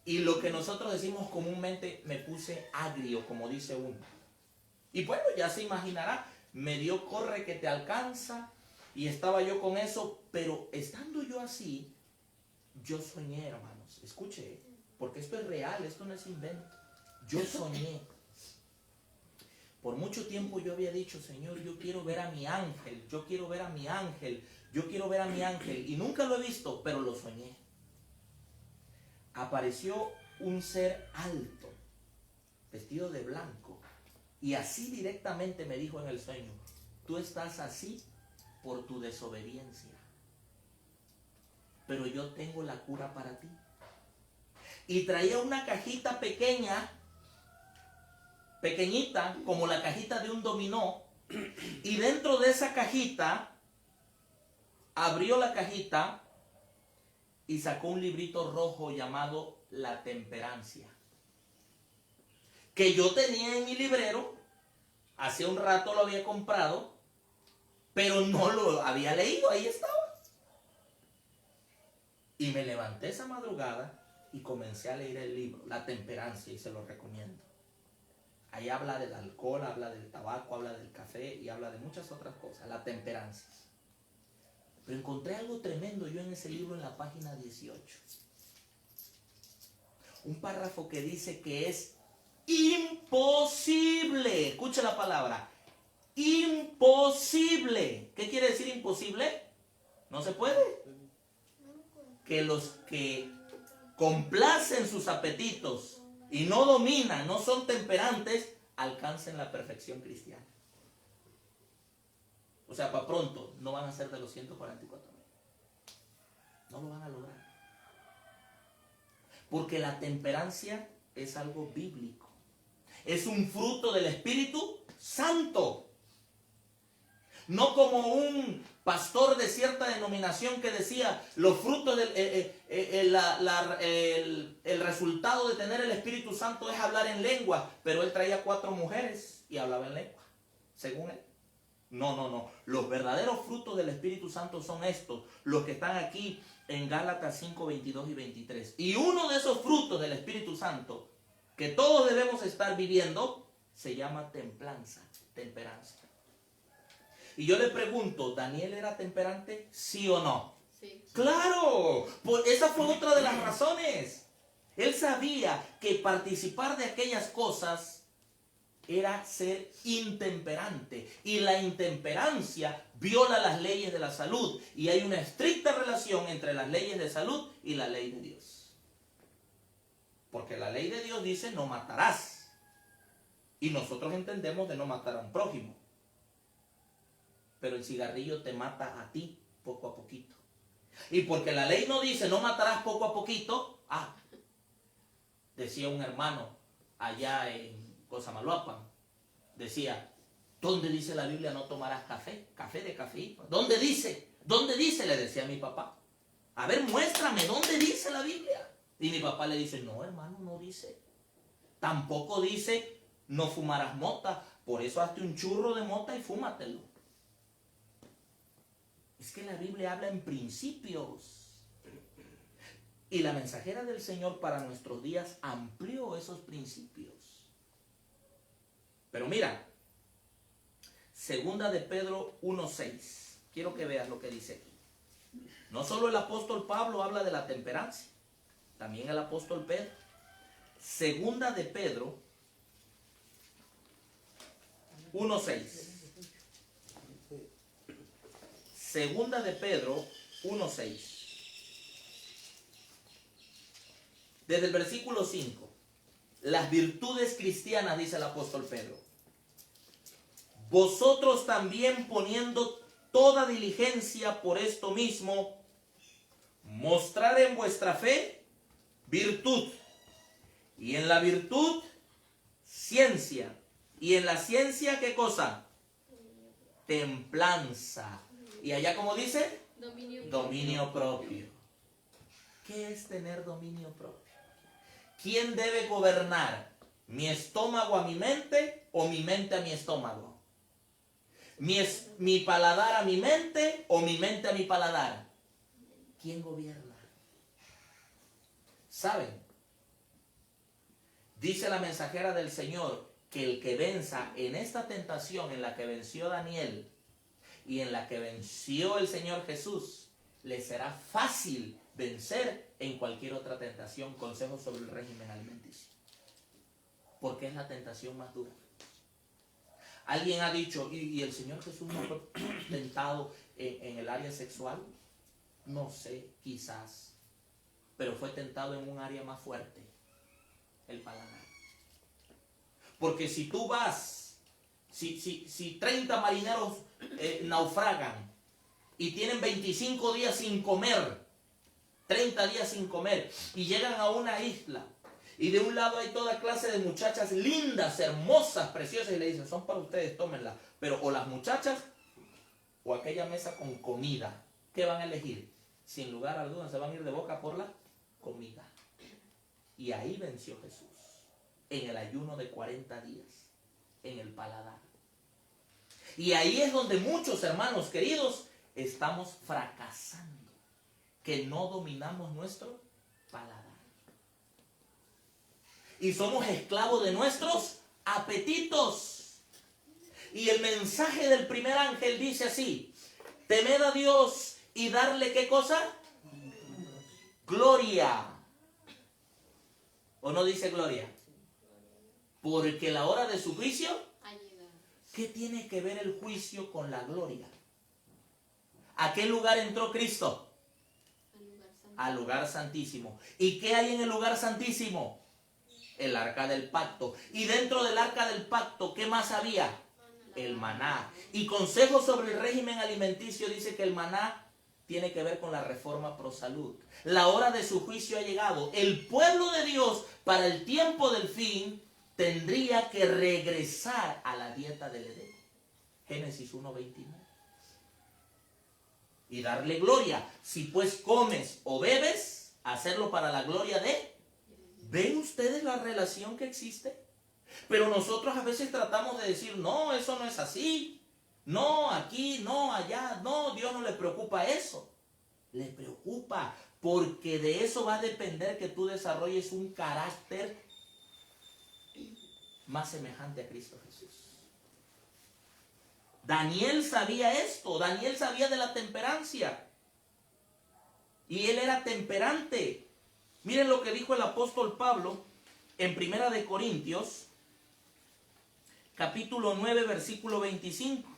B: Y lo que nosotros decimos comúnmente, me puse agrio, como dice uno. Y bueno, ya se imaginará, me dio corre que te alcanza. Y estaba yo con eso, pero estando yo así, yo soñé, hermanos. Escuche, porque esto es real, esto no es invento. Yo soñé Por mucho tiempo yo había dicho, Señor, yo quiero ver a mi ángel, yo quiero ver a mi ángel, yo quiero ver a mi ángel. Y nunca lo he visto, pero lo soñé. Apareció un ser alto, vestido de blanco. Y así directamente me dijo en el sueño, tú estás así por tu desobediencia. Pero yo tengo la cura para ti. Y traía una cajita pequeña, pequeñita, como la cajita de un dominó. Y dentro de esa cajita, abrió la cajita y sacó un librito rojo llamado La Temperancia, que yo tenía en mi librero. Hace un rato lo había comprado, pero no lo había leído, ahí estaba. Y me levanté esa madrugada y comencé a leer el libro, La Temperancia, y se lo recomiendo. Ahí habla del alcohol, habla del tabaco, habla del café y habla de muchas otras cosas, la temperancia. Pero encontré algo tremendo yo en ese libro en la página 18. Un párrafo que dice que es imposible. Escucha la palabra. Imposible. ¿Qué quiere decir imposible? No se puede. Que los que complacen sus apetitos y no dominan, no son temperantes, alcancen la perfección cristiana. O sea, para pronto no van a ser de los 144,000. No lo van a lograr. Porque la temperancia es algo bíblico. Es un fruto del Espíritu Santo. No como un pastor de cierta denominación que decía los frutos del el resultado de tener el Espíritu Santo es hablar en lengua, pero él traía 4 mujeres y hablaba en lengua, según él. No. Los verdaderos frutos del Espíritu Santo son estos, los que están aquí en Gálatas 5, 22 y 23. Y uno de esos frutos del Espíritu Santo que todos debemos estar viviendo se llama templanza, temperancia. Y yo le pregunto, ¿Daniel era temperante? ¿Sí o no?
C: Sí.
B: ¡Claro! Pues esa fue otra de las razones. Él sabía que participar de aquellas cosas era ser intemperante. Y la intemperancia viola las leyes de la salud. Y hay una estricta relación entre las leyes de salud y la ley de Dios. Porque la ley de Dios dice no matarás. Y nosotros entendemos de no matar a un prójimo. Pero el cigarrillo te mata a ti poco a poquito. Y porque la ley no dice no matarás poco a poquito, decía un hermano allá en Cosamaloapan, decía, ¿dónde dice la Biblia no tomarás café? Café de cafeína. ¿Dónde dice? ¿Dónde dice? Le decía a mi papá. A ver, muéstrame, ¿dónde dice la Biblia? Y mi papá le dice, no hermano, no dice. Tampoco dice no fumarás mota, por eso hazte un churro de mota y fúmatelo. Es que la Biblia habla en principios. Y la mensajera del Señor para nuestros días amplió esos principios. Pero mira, segunda de Pedro 1:6. Quiero que veas lo que dice aquí. No solo el apóstol Pablo habla de la temperancia, también el apóstol Pedro. Segunda de Pedro 1:6. Segunda de Pedro 1:6. Desde el versículo 5. Las virtudes cristianas, dice el apóstol Pedro. Vosotros también poniendo toda diligencia por esto mismo, mostrar en vuestra fe virtud. Y en la virtud, ciencia. Y en la ciencia, ¿qué cosa? Templanza. Y allá, como dice, dominio propio. ¿Qué es tener dominio propio? ¿Quién debe gobernar? ¿Mi estómago a mi mente o mi mente a mi estómago? ¿Mi paladar a mi mente o mi mente a mi paladar? ¿Quién gobierna? ¿Saben? Dice la mensajera del Señor que el que venza en esta tentación en la que venció Daniel y en la que venció el Señor Jesús, le será fácil vencer en cualquier otra tentación. Consejo sobre el régimen alimenticio. Porque es la tentación más dura. Alguien ha dicho, ¿y el Señor Jesús no fue tentado en el área sexual? No sé, quizás. Pero fue tentado en un área más fuerte, el paladar. Porque si tú vas, si 30 marineros naufragan y tienen 25 días sin comer, 30 días sin comer, y llegan a una isla, y de un lado hay toda clase de muchachas lindas, hermosas, preciosas, y le dicen, son para ustedes, tómenlas. Pero o las muchachas o aquella mesa con comida. ¿Qué van a elegir? Sin lugar a dudas se van a ir de boca por la comida. Y ahí venció Jesús, en el ayuno de 40 días, en el paladar. Y ahí es donde muchos hermanos queridos estamos fracasando, que no dominamos nuestro paladar. Y somos esclavos de nuestros apetitos. Y el mensaje del primer ángel dice así: temed a Dios y darle ¿qué cosa? Gloria. ¿O no dice gloria? Porque la hora de su juicio, ¿qué tiene que ver el juicio con la gloria? ¿A qué lugar entró Cristo? Al lugar santísimo. ¿Y qué hay en el lugar santísimo? El arca del pacto. Y dentro del arca del pacto, ¿qué más había? El maná. Y consejo sobre el régimen alimenticio dice que el maná tiene que ver con la reforma pro salud. La hora de su juicio ha llegado. El pueblo de Dios, para el tiempo del fin, tendría que regresar a la dieta del Edén. Génesis 1:29. Y darle gloria. Si pues comes o bebes, hacerlo para la gloria de... ¿Ven ustedes la relación que existe? Pero nosotros a veces tratamos de decir, no, eso no es así. No, aquí, no, allá, no, Dios no le preocupa eso. Le preocupa, porque de eso va a depender que tú desarrolles un carácter más semejante a Cristo Jesús. Daniel sabía esto, Daniel sabía de la temperancia. Y él era temperante. Miren lo que dijo el apóstol Pablo en Primera de Corintios, capítulo 9, versículo 25.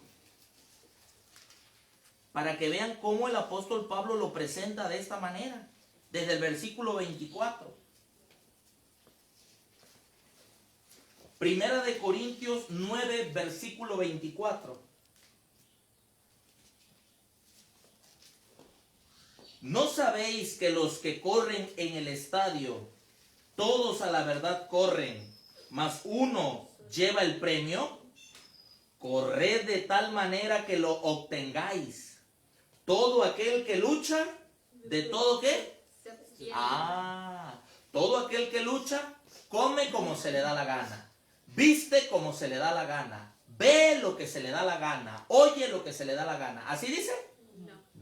B: Para que vean cómo el apóstol Pablo lo presenta de esta manera, desde el versículo 24. Primera de Corintios 9, versículo 24. ¿No sabéis que los que corren en el estadio, todos a la verdad corren, mas uno lleva el premio? Corred de tal manera que lo obtengáis. Todo aquel que lucha, ¿de todo qué? Todo aquel que lucha, come como se le da la gana, viste como se le da la gana, ve lo que se le da la gana, oye lo que se le da la gana. ¿Así dice?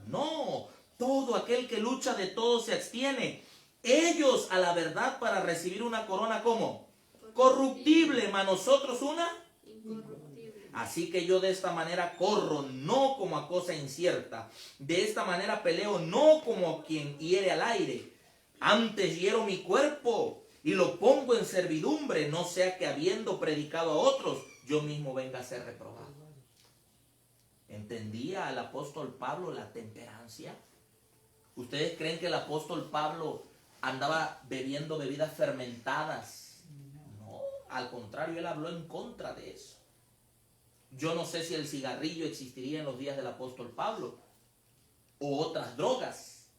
B: No. Todo aquel que lucha de todo se abstiene. Ellos a la verdad para recibir una corona ¿cómo? Corruptible, mas nosotros una incorruptible. Así que yo de esta manera corro, no como a cosa incierta. De esta manera peleo, no como quien hiere al aire. Antes hiero mi cuerpo y lo pongo en servidumbre, no sea que habiendo predicado a otros, yo mismo venga a ser reprobado. ¿Entendía el apóstol Pablo la temperancia? ¿Ustedes creen que el apóstol Pablo andaba bebiendo bebidas fermentadas? No, al contrario, él habló en contra de eso. Yo no sé si el cigarrillo existiría en los días del apóstol Pablo o otras drogas,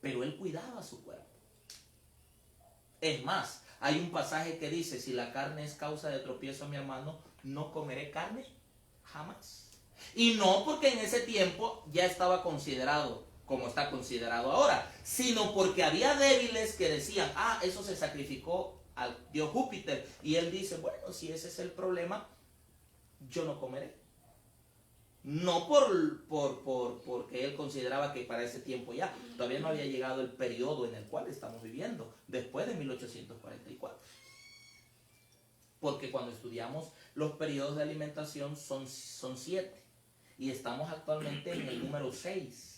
B: pero él cuidaba su cuerpo. Es más, hay un pasaje que dice, si la carne es causa de tropiezo, mi hermano, no comeré carne jamás. Y no porque en ese tiempo ya estaba considerado como está considerado ahora, sino porque había débiles que decían, eso se sacrificó al dios Júpiter. Y él dice, bueno, si ese es el problema, yo no comeré. No porque él consideraba que para ese tiempo ya, todavía no había llegado el periodo en el cual estamos viviendo, después de 1844. Porque cuando estudiamos los periodos de alimentación son 7. Y estamos actualmente en el número 6.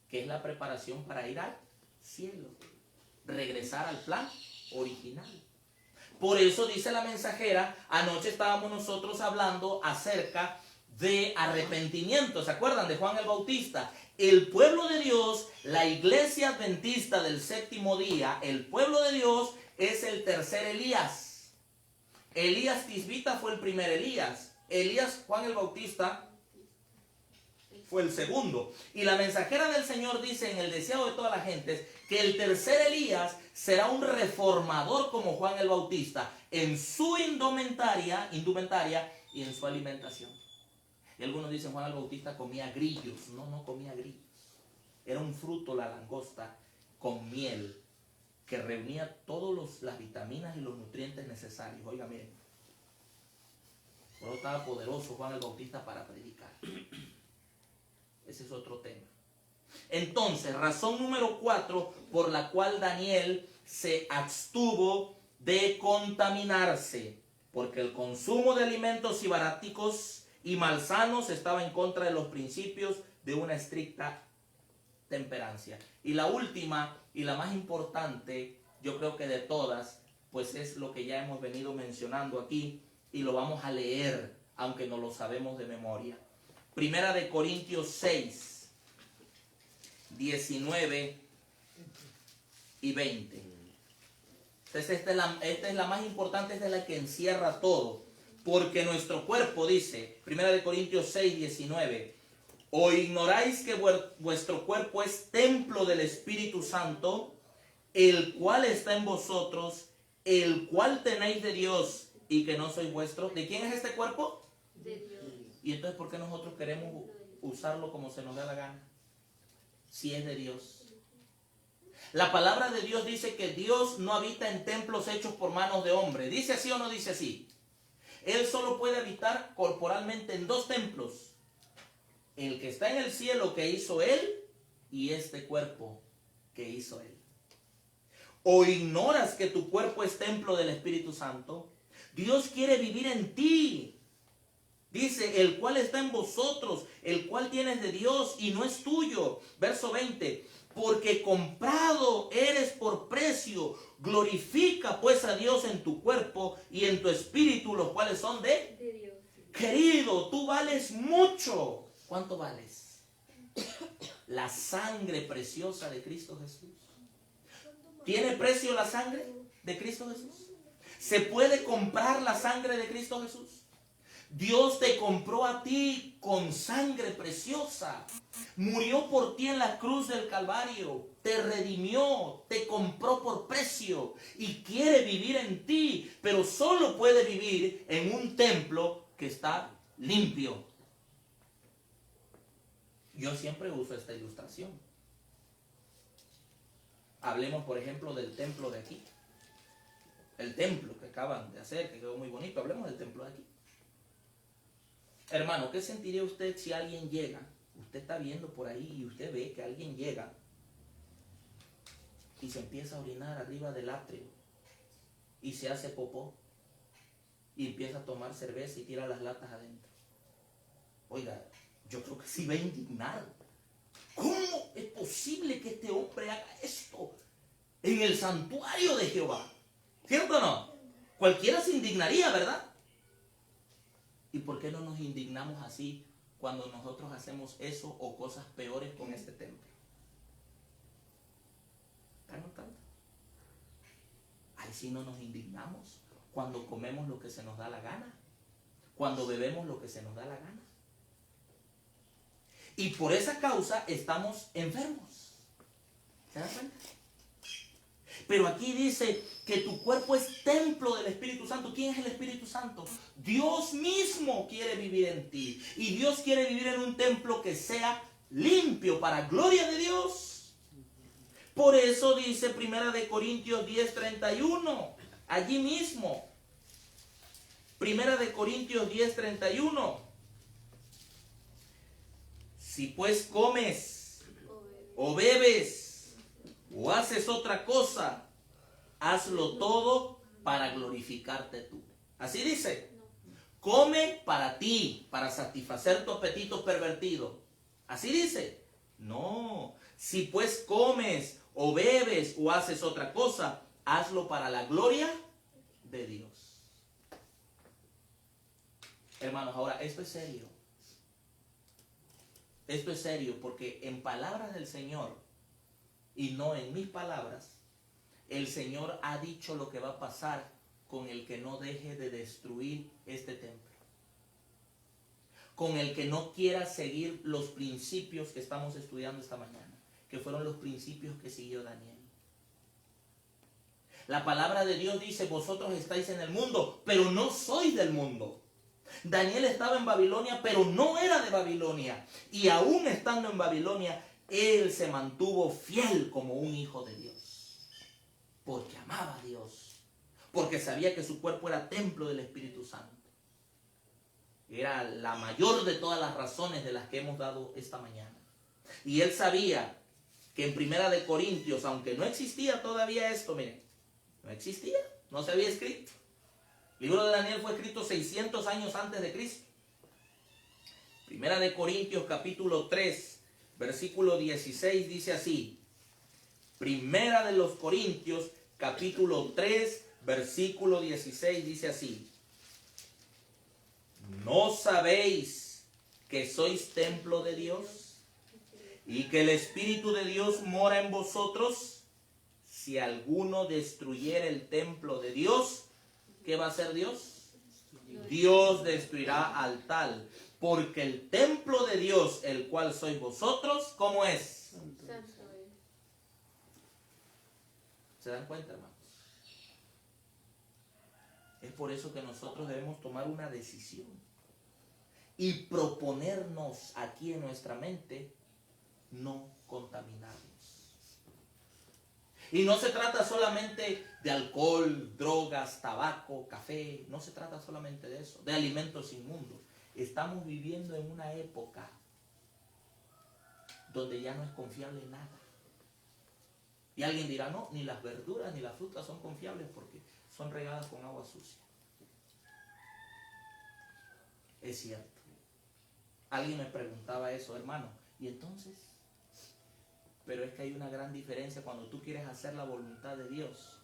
B: Que es la preparación para ir al cielo, regresar al plan original. Por eso dice la mensajera, anoche estábamos nosotros hablando acerca de arrepentimiento. ¿Se acuerdan de Juan el Bautista? El pueblo de Dios, la iglesia adventista del séptimo día, el pueblo de Dios es el tercer Elías. Elías Tisbita fue el primer Elías. Juan el Bautista fue el segundo. Y la mensajera del Señor dice en el deseado de todas las gentes que el tercer Elías será un reformador como Juan el Bautista en su indumentaria y en su alimentación. Y algunos dicen Juan el Bautista comía grillos. No comía grillos. Era un fruto, la langosta, con miel, que reunía todas las vitaminas y los nutrientes necesarios. Oiga, miren. Por eso estaba poderoso Juan el Bautista para predicar. Ese es otro tema. Entonces, razón número 4 por la cual Daniel se abstuvo de contaminarse, porque el consumo de alimentos ibaráticos y malsanos estaba en contra de los principios de una estricta temperancia. Y la última y la más importante, yo creo que de todas, pues es lo que ya hemos venido mencionando aquí y lo vamos a leer, aunque no lo sabemos de memoria. Primera de Corintios 6, 19 y 20. Entonces esta es la más importante, esta es la que encierra todo. Porque nuestro cuerpo, dice, Primera de Corintios 6, 19, ¿o ignoráis que vuestro cuerpo es templo del Espíritu Santo, el cual está en vosotros, el cual tenéis de Dios y que no sois vuestros? ¿De quién es este cuerpo?
C: De Dios.
B: ¿Y entonces por qué nosotros queremos usarlo como se nos da la gana? Si es de Dios. La palabra de Dios dice que Dios no habita en templos hechos por manos de hombre. ¿Dice así o no dice así? Él solo puede habitar corporalmente en 2 templos. El que está en el cielo que hizo Él y este cuerpo que hizo Él. ¿O ignoras que tu cuerpo es templo del Espíritu Santo? Dios quiere vivir en ti. Dice, el cual está en vosotros, el cual tienes de Dios y no es tuyo. Verso 20, porque comprado eres por precio, glorifica pues a Dios en tu cuerpo y en tu espíritu, los cuales son de
C: Dios.
B: Querido, tú vales mucho. ¿Cuánto vales? La sangre preciosa de Cristo Jesús. ¿Tiene precio la sangre de Cristo Jesús? ¿Se puede comprar la sangre de Cristo Jesús? Dios te compró a ti con sangre preciosa. Murió por ti en la cruz del Calvario. Te redimió, te compró por precio y quiere vivir en ti, pero solo puede vivir en un templo que está limpio. Yo siempre uso esta ilustración. Hablemos, por ejemplo, del templo de aquí. El templo que acaban de hacer, que quedó muy bonito. Hablemos del templo de aquí. Hermano, ¿qué sentiría usted si alguien llega? Usted está viendo por ahí y usted ve que alguien llega y se empieza a orinar arriba del atrio y se hace popó y empieza a tomar cerveza y tira las latas adentro. Oiga, yo creo que sí va a indignar. ¿Cómo es posible que este hombre haga esto en el santuario de Jehová? ¿Cierto o no? Cualquiera se indignaría, ¿verdad? ¿Y por qué no nos indignamos así cuando nosotros hacemos eso o cosas peores con este templo? ¿Están notando? Ahí sí no nos indignamos cuando comemos lo que se nos da la gana, cuando bebemos lo que se nos da la gana. Y por esa causa estamos enfermos. ¿Se dan cuenta? Pero aquí dice que tu cuerpo es templo del Espíritu Santo. ¿Quién es el Espíritu Santo? Dios mismo quiere vivir en ti. Y Dios quiere vivir en un templo que sea limpio para gloria de Dios. Por eso dice 1 Corintios 10:31. Allí mismo. 1 Corintios 10:31. Si pues comes o bebes o haces otra cosa, hazlo todo para glorificarte tú. Así dice. Come para ti, para satisfacer tu apetito pervertido. Así dice. No. Si pues comes o bebes o haces otra cosa, hazlo para la gloria de Dios. Hermanos, ahora esto es serio. Esto es serio porque en palabras del Señor y no en mis palabras, el Señor ha dicho lo que va a pasar con el que no deje de destruir este templo. Con el que no quiera seguir los principios que estamos estudiando esta mañana, que fueron los principios que siguió Daniel. La palabra de Dios dice, vosotros estáis en el mundo, pero no sois del mundo. Daniel estaba en Babilonia, pero no era de Babilonia. Y aún estando en Babilonia, él se mantuvo fiel como un hijo de Dios. Porque amaba a Dios. Porque sabía que su cuerpo era templo del Espíritu Santo. Era la mayor de todas las razones de las que hemos dado esta mañana. Y él sabía que en Primera de Corintios, aunque no existía todavía esto, miren, no existía, no se había escrito. El libro de Daniel fue escrito 600 años antes de Cristo. Primera de Corintios capítulo 3, versículo 16 dice así. Primera de los Corintios capítulo 3, versículo 16 dice así. ¿No sabéis que sois templo de Dios y que el Espíritu de Dios mora en vosotros? Si alguno destruyera el templo de Dios, ¿qué va a hacer Dios? Dios destruirá al tal, porque el templo de Dios, el cual sois vosotros, ¿cómo es?
C: Santo.
B: ¿Se dan cuenta, hermanos? Es por eso que nosotros debemos tomar una decisión y proponernos aquí en nuestra mente no contaminarnos. Y no se trata solamente de alcohol, drogas, tabaco, café, no se trata solamente de eso, de alimentos inmundos. Estamos viviendo en una época donde ya no es confiable nada. Y alguien dirá, no, ni las verduras ni las frutas son confiables porque son regadas con agua sucia. Es cierto. Alguien me preguntaba eso, hermano, ¿y entonces? Pero es que hay una gran diferencia cuando tú quieres hacer la voluntad de Dios.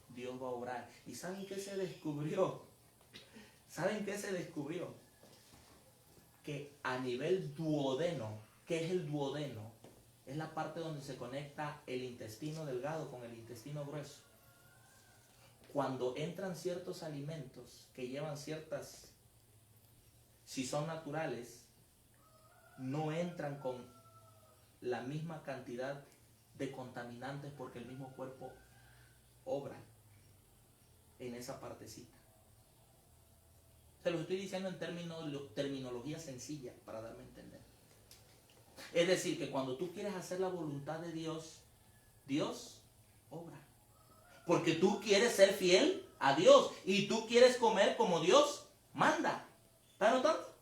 B: Dios va a obrar. ¿Y saben qué se descubrió? ¿Saben qué se descubrió? Que a nivel duodeno, ¿qué es el duodeno? Es la parte donde se conecta el intestino delgado con el intestino grueso. Cuando entran ciertos alimentos que llevan ciertas, si son naturales, no entran con la misma cantidad de contaminantes porque el mismo cuerpo obra en esa partecita. Se lo estoy diciendo en terminología sencilla para darme a entender. Es decir, que cuando tú quieres hacer la voluntad de Dios, Dios obra. Porque tú quieres ser fiel a Dios y tú quieres comer como Dios manda. ¿Estás notando?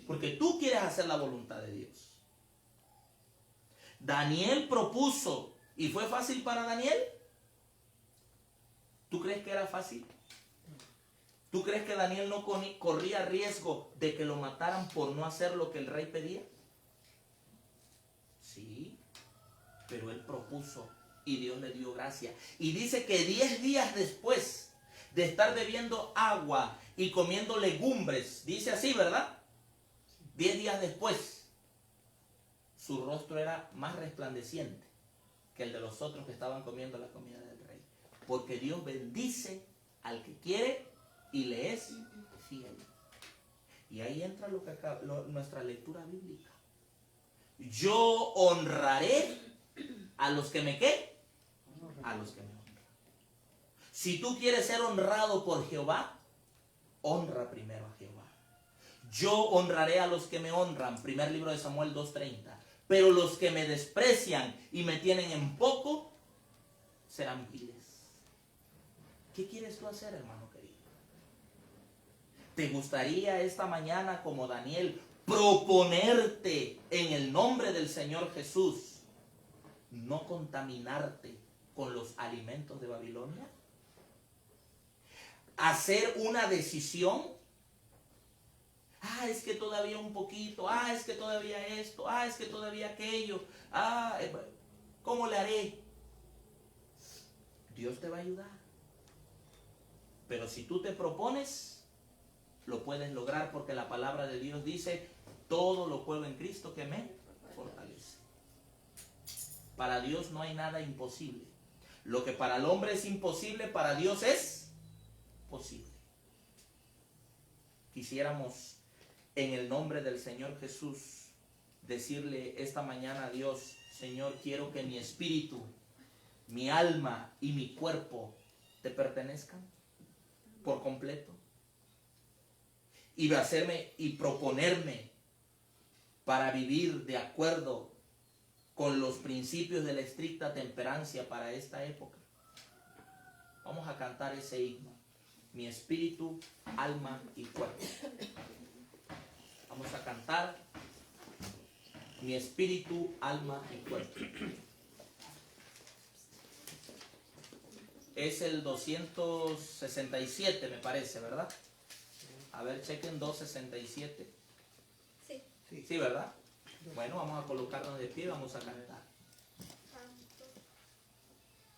B: Porque tú quieres hacer la voluntad de Dios. Daniel propuso, ¿y fue fácil para Daniel? ¿Tú crees que era fácil? ¿Tú crees que Daniel no corría riesgo de que lo mataran por no hacer lo que el rey pedía? Sí, pero él propuso y Dios le dio gracia. Y dice que 10 días después de estar bebiendo agua y comiendo legumbres, dice así, ¿verdad? 10 días después, su rostro era más resplandeciente que el de los otros que estaban comiendo la comida del rey. Porque Dios bendice al que quiere y le es fiel. Y ahí entra nuestra lectura bíblica. Yo honraré a los que me ¿qué? A los que me honran. Si tú quieres ser honrado por Jehová, honra primero a Jehová. Yo honraré a los que me honran. Primer libro de Samuel 2:30. Pero los que me desprecian y me tienen en poco, serán viles. ¿Qué quieres tú hacer, hermano querido? ¿Te gustaría esta mañana, como Daniel, proponerte en el nombre del Señor Jesús no contaminarte con los alimentos de Babilonia? ¿Hacer una decisión? Es que todavía un poquito, es que todavía esto, es que todavía aquello, ¿cómo le haré? Dios te va a ayudar. Pero si tú te propones, lo puedes lograr, porque la palabra de Dios dice: todo lo puedo en Cristo que me fortalece. Para Dios no hay nada imposible. Lo que para el hombre es imposible, para Dios es posible. Quisiéramos, en el nombre del Señor Jesús, decirle esta mañana a Dios: Señor, quiero que mi espíritu, mi alma y mi cuerpo te pertenezcan por completo. Y hacerme y proponerme para vivir de acuerdo con los principios de la estricta temperancia para esta época. Vamos a cantar ese himno: mi espíritu, alma y cuerpo. Vamos a cantar: mi espíritu, alma y cuerpo. Es el 267, me parece, ¿verdad? A ver, chequen, 267.
C: Sí.
B: Sí, ¿verdad? Bueno, vamos a colocarnos de pie, vamos a cantar.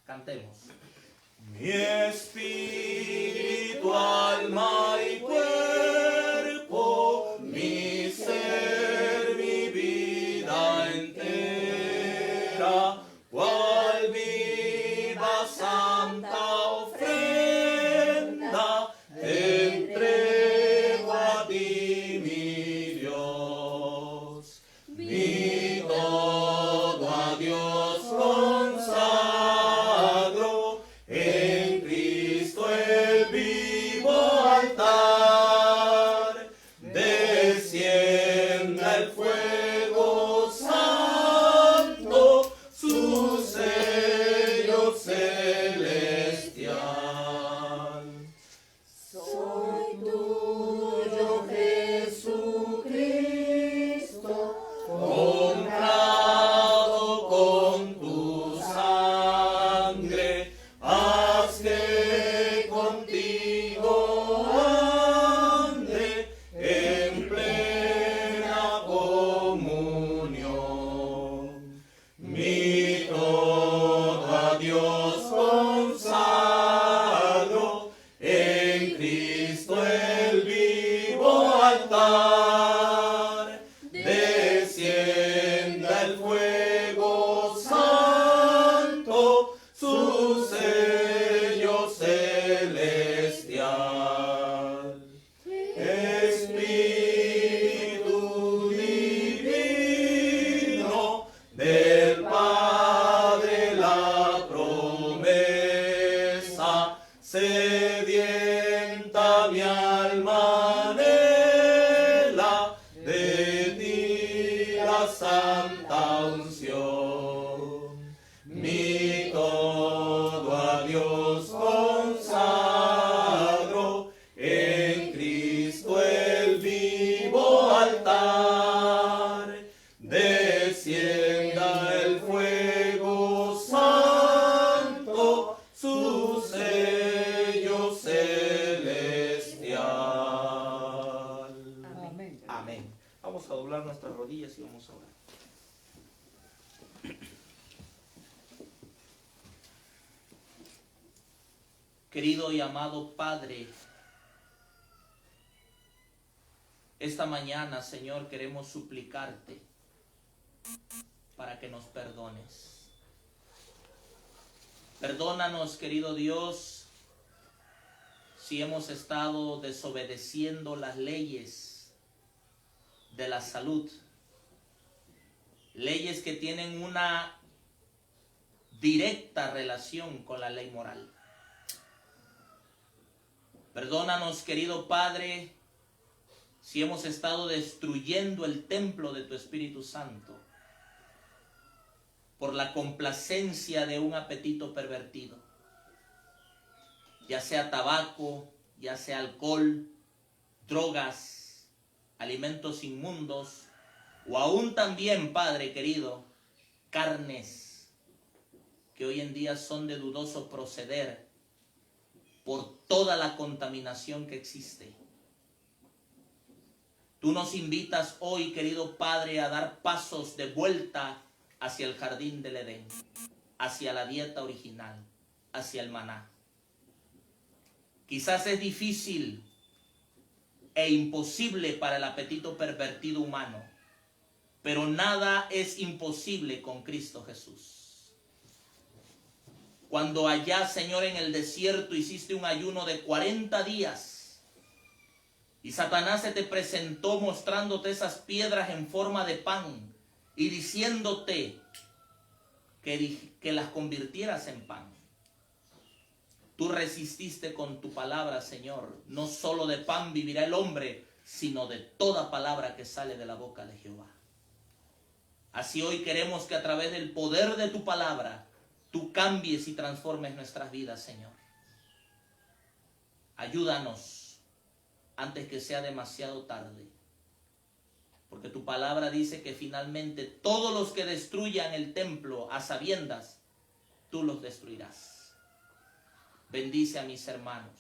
B: Cantemos.
A: Mi espíritu, alma y cuerpo, mi ser, mi vida entera, cual viva santa ofrenda, te entrego a ti, mi Dios. Mi todo a Dios consagro, en Cristo el vivo altar. Descienda el fuego santo, su sello celestial.
C: Soy tuyo, Jesucristo,
A: Comprado con tu sangre, haz que contigo ande en plena comunión. Mi todo a Dios consagro, en Cristo el vivo altar. Descienda el fuego santo, su sello celestial. Espíritu divino, del Padre la promesa, sedienta mi alma anhela, de ti la santa unción. Mi todo a Dios consagro, en Cristo el vivo altar. Descienda el fuego santo, su sello celestial.
C: amén.
B: Amén. Vamos a doblar nuestras rodillas y vamos a orar. Querido y amado Padre, esta mañana, Señor, queremos suplicarte para que nos perdones. Perdónanos, querido Dios, si hemos estado desobedeciendo las leyes de la salud, leyes que tienen una directa relación con la ley moral. Perdónanos, querido Padre, si hemos estado destruyendo el templo de tu Espíritu Santo por la complacencia de un apetito pervertido, ya sea tabaco, ya sea alcohol, drogas, alimentos inmundos, o aún también, Padre querido, carnes que hoy en día son de dudoso proceder por toda la contaminación que existe. Tú nos invitas hoy, querido Padre, a dar pasos de vuelta hacia el jardín del Edén, hacia la dieta original, hacia el maná. Quizás es difícil e imposible para el apetito pervertido humano, pero nada es imposible con Cristo Jesús. Cuando allá, Señor, en el desierto hiciste un ayuno de 40 días y Satanás se te presentó mostrándote esas piedras en forma de pan y diciéndote que las convirtieras en pan. Tú resististe con tu palabra, Señor. No solo de pan vivirá el hombre, sino de toda palabra que sale de la boca de Jehová. Así hoy queremos que a través del poder de tu palabra, tú cambies y transformes nuestras vidas, Señor. Ayúdanos antes que sea demasiado tarde. Porque tu palabra dice que finalmente todos los que destruyan el templo a sabiendas, tú los destruirás. Bendice a mis hermanos.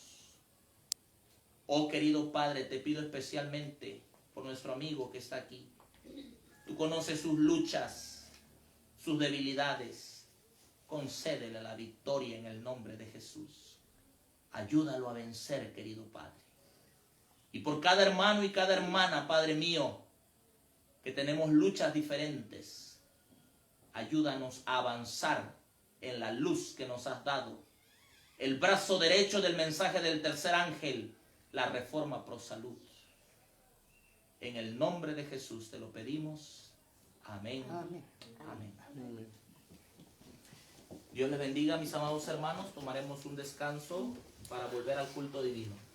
B: Oh querido Padre, te pido especialmente por nuestro amigo que está aquí. Tú conoces sus luchas, sus debilidades. Concédele la victoria en el nombre de Jesús. Ayúdalo a vencer, querido Padre. Y por cada hermano y cada hermana, Padre mío, que tenemos luchas diferentes, ayúdanos a avanzar en la luz que nos has dado. El brazo derecho del mensaje del tercer ángel, la Reforma Pro Salud. En el nombre de Jesús te lo pedimos. Amén.
D: Amén.
B: Amén.
A: Amén.
B: Dios les bendiga, mis amados hermanos. Tomaremos un descanso para volver al culto divino.